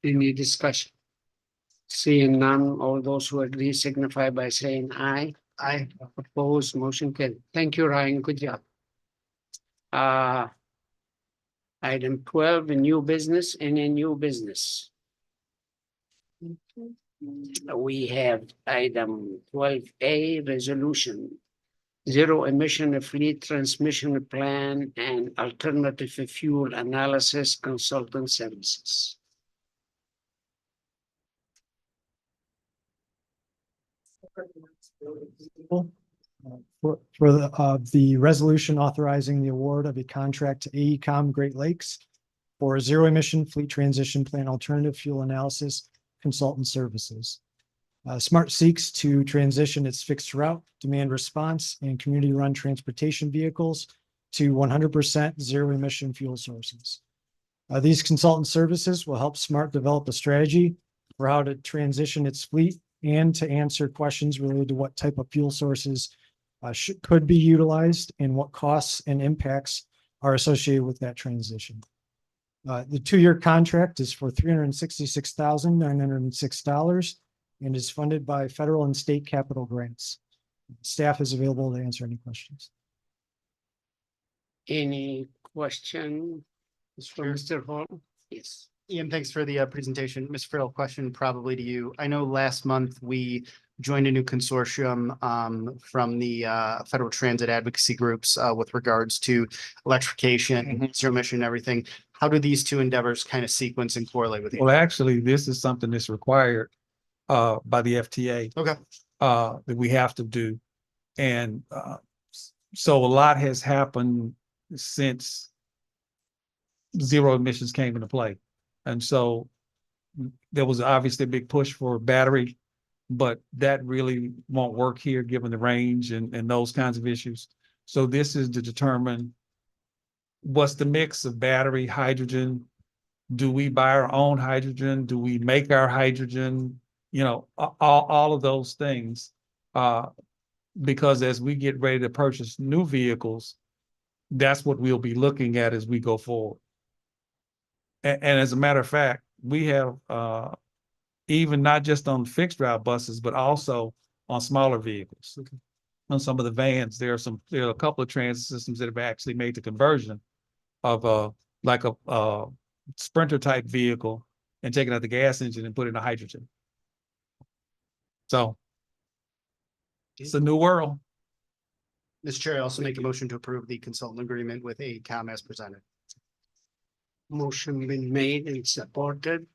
Speaker 2: Any discussion? Seeing none, all those who agree signify by saying aye. Aye. Opposed, motion carried. Thank you, Ryan. Good job. Item 12, a new business. Any new business? We have item 12A, resolution. Zero emission fleet transmission plan and alternative fuel analysis consultant services.
Speaker 21: For the resolution authorizing the award of a contract to AECom Great Lakes for a zero emission fleet transition plan alternative fuel analysis consultant services. SMART seeks to transition its fixed route, demand response, and community-run transportation vehicles to 100% zero-emission fuel sources. These consultant services will help SMART develop a strategy for how to transition its fleet and to answer questions related to what type of fuel sources could be utilized and what costs and impacts are associated with that transition. The 2-year contract is for $366,906 and is funded by federal and state capital grants. Staff is available to answer any questions.
Speaker 2: Any question for Mr. Hall? Yes.
Speaker 4: Ian, thanks for the presentation. Ms. Farrell, question probably to you. I know last month we joined a new consortium from the federal transit advocacy groups with regards to electrification, zero emission, and everything. How do these two endeavors kind of sequence and correlate with each other?
Speaker 12: Well, actually, this is something that's required by the FTA.
Speaker 4: Okay.
Speaker 12: That we have to do. And so a lot has happened since zero emissions came into play. And so there was obviously a big push for battery, but that really won't work here given the range and those kinds of issues. So this is to determine what's the mix of battery, hydrogen. Do we buy our own hydrogen? Do we make our hydrogen? You know, all of those things. Because as we get ready to purchase new vehicles, that's what we'll be looking at as we go forward. And as a matter of fact, we have even not just on fixed route buses, but also on smaller vehicles. Okay. On some of the vans, there are a couple of transit systems that have actually made the conversion of like a Sprinter type vehicle and taking out the gas engine and put in a hydrogen. So it's a new world.
Speaker 4: Mr. Chair, I also make a motion to approve the consultant agreement with AECom as presented.
Speaker 2: Motion been made and supported.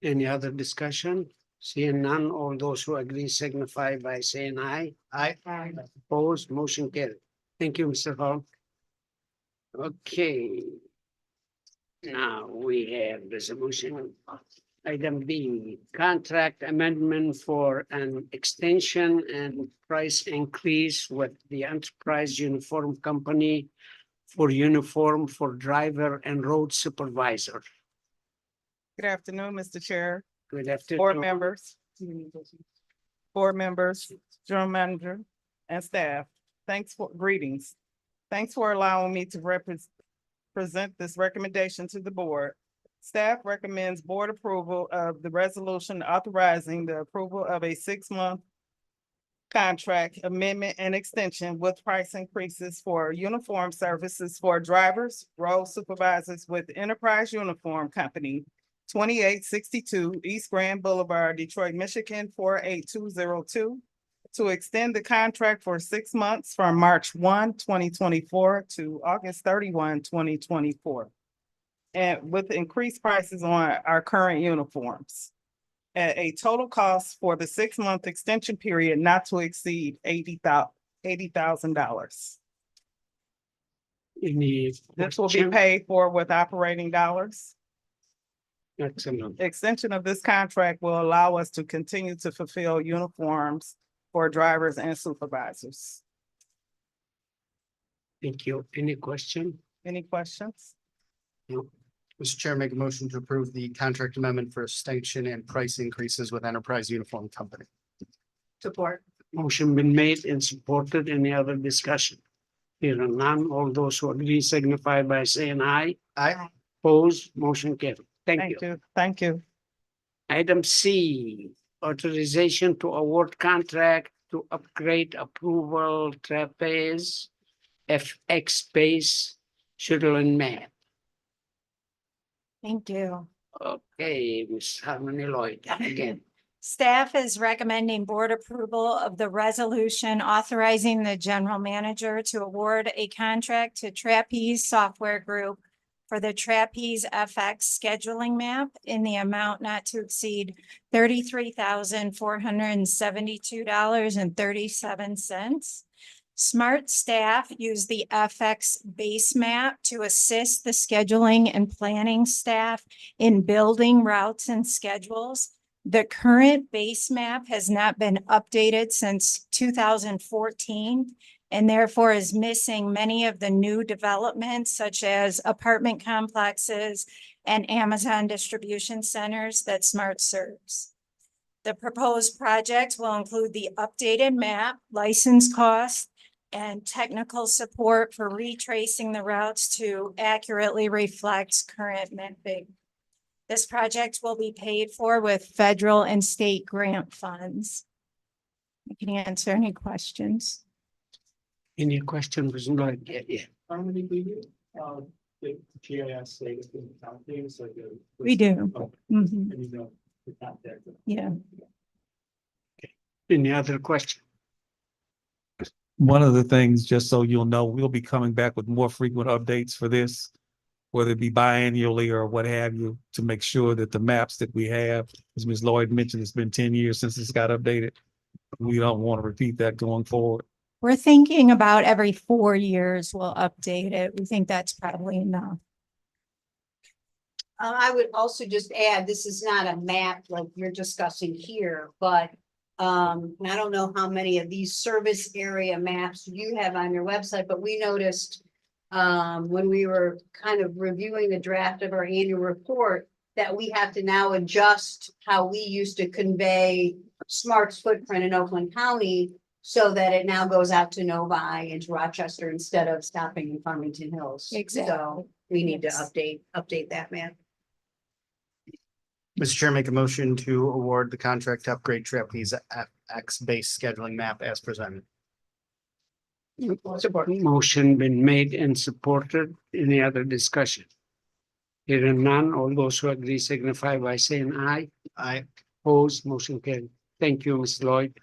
Speaker 2: Any other discussion? Seeing none, all those who agree signify by saying aye. Aye. Opposed, motion carried. Thank you, Mr. Hall. Okay. Now we have resolution. Item B, contract amendment for an extension and price increase with the Enterprise Uniform Company for uniform for driver and road supervisor.
Speaker 6: Good afternoon, Mr. Chair,
Speaker 2: Good afternoon.
Speaker 6: board members, general manager, and staff. Greetings. Thanks for allowing me to present this recommendation to the board. Staff recommends board approval of the resolution authorizing the approval of a 6-month contract amendment and extension with price increases for uniform services for drivers, road supervisors with Enterprise Uniform Company, 2862 East Grand Boulevard, Detroit, Michigan, 48202, to extend the contract for 6 months from March 1, 2024 to August 31, 2024. And with increased prices on our current uniforms at a total cost for the 6-month extension period not to exceed $80,000. This will be paid for with operating dollars.
Speaker 2: Excellent.
Speaker 6: Extension of this contract will allow us to continue to fulfill uniforms for drivers and supervisors.
Speaker 2: Thank you. Any question?
Speaker 6: Any questions?
Speaker 2: No.
Speaker 4: Mr. Chair, make a motion to approve the contract amendment for extension and price increases with Enterprise Uniform Company.
Speaker 5: Support.
Speaker 2: Motion been made and supported. Any other discussion? Here are none. All those who agree signify by saying aye.
Speaker 4: Aye.
Speaker 2: Opposed, motion carried. Thank you.
Speaker 6: Thank you.
Speaker 2: Item C, authorization to award contract to upgrade approval trapeze FX space schedule and map.
Speaker 14: Thank you.
Speaker 2: Okay, Ms. Harmony Lloyd, again.
Speaker 14: Staff is recommending board approval of the resolution authorizing the general manager to award a contract to Trapeze Software Group for the Trapeze FX scheduling map in the amount not to exceed $33,472.37. Smart staff use the FX base map to assist the scheduling and planning staff in building routes and schedules. The current base map has not been updated since 2014 and therefore is missing many of the new developments such as apartment complexes and Amazon distribution centers that Smart serves. The proposed project will include the updated map, license costs, and technical support for retracing the routes to accurately reflect current mapping. This project will be paid for with federal and state grant funds. I can answer any questions.
Speaker 2: Any question was not yet. Yeah.
Speaker 17: Harmony, do you, the GIS say it's in the things like the.
Speaker 14: We do.
Speaker 17: Oh,
Speaker 14: Mhm.
Speaker 17: and you know, the contact.
Speaker 14: Yeah.
Speaker 2: Any other question?
Speaker 12: One of the things, just so you'll know, we'll be coming back with more frequent updates for this, whether it be biannually or what have you, to make sure that the maps that we have, as Ms. Lloyd mentioned, it's been 10 years since it's got updated. We don't want to repeat that going forward.
Speaker 14: We're thinking about every 4 years we'll update it. We think that's probably enough.
Speaker 5: I would also just add, this is not a map like you're discussing here, but I don't know how many of these service area maps you have on your website, but we noticed when we were kind of reviewing the draft of our annual report that we have to now adjust how we used to convey Smart's footprint in Oakland County so that it now goes out to Novi and to Rochester instead of stopping in Farmington Hills.
Speaker 14: Exactly.
Speaker 5: So we need to update that map.
Speaker 4: Mr. Chair, make a motion to award the contract to upgrade Trapeze FX base scheduling map as presented.
Speaker 2: Motion been made and supported. Any other discussion? Here and none. All those who agree signify by saying aye.
Speaker 4: Aye.
Speaker 2: Opposed, motion carried. Thank you, Ms. Lloyd.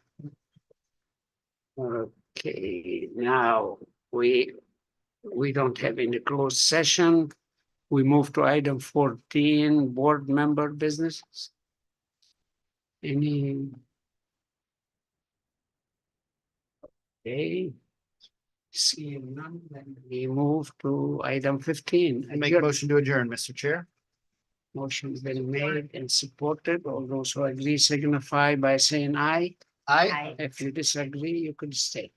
Speaker 2: Okay, now we don't have any closed session. We move to item 14, board member businesses. Any? Okay. Seeing none, then we move to item 15.
Speaker 4: I make a motion to adjourn, Mr. Chair.
Speaker 2: Motion's been made and supported. All those who agree signify by saying aye.
Speaker 4: Aye.
Speaker 2: If you disagree, you could stay.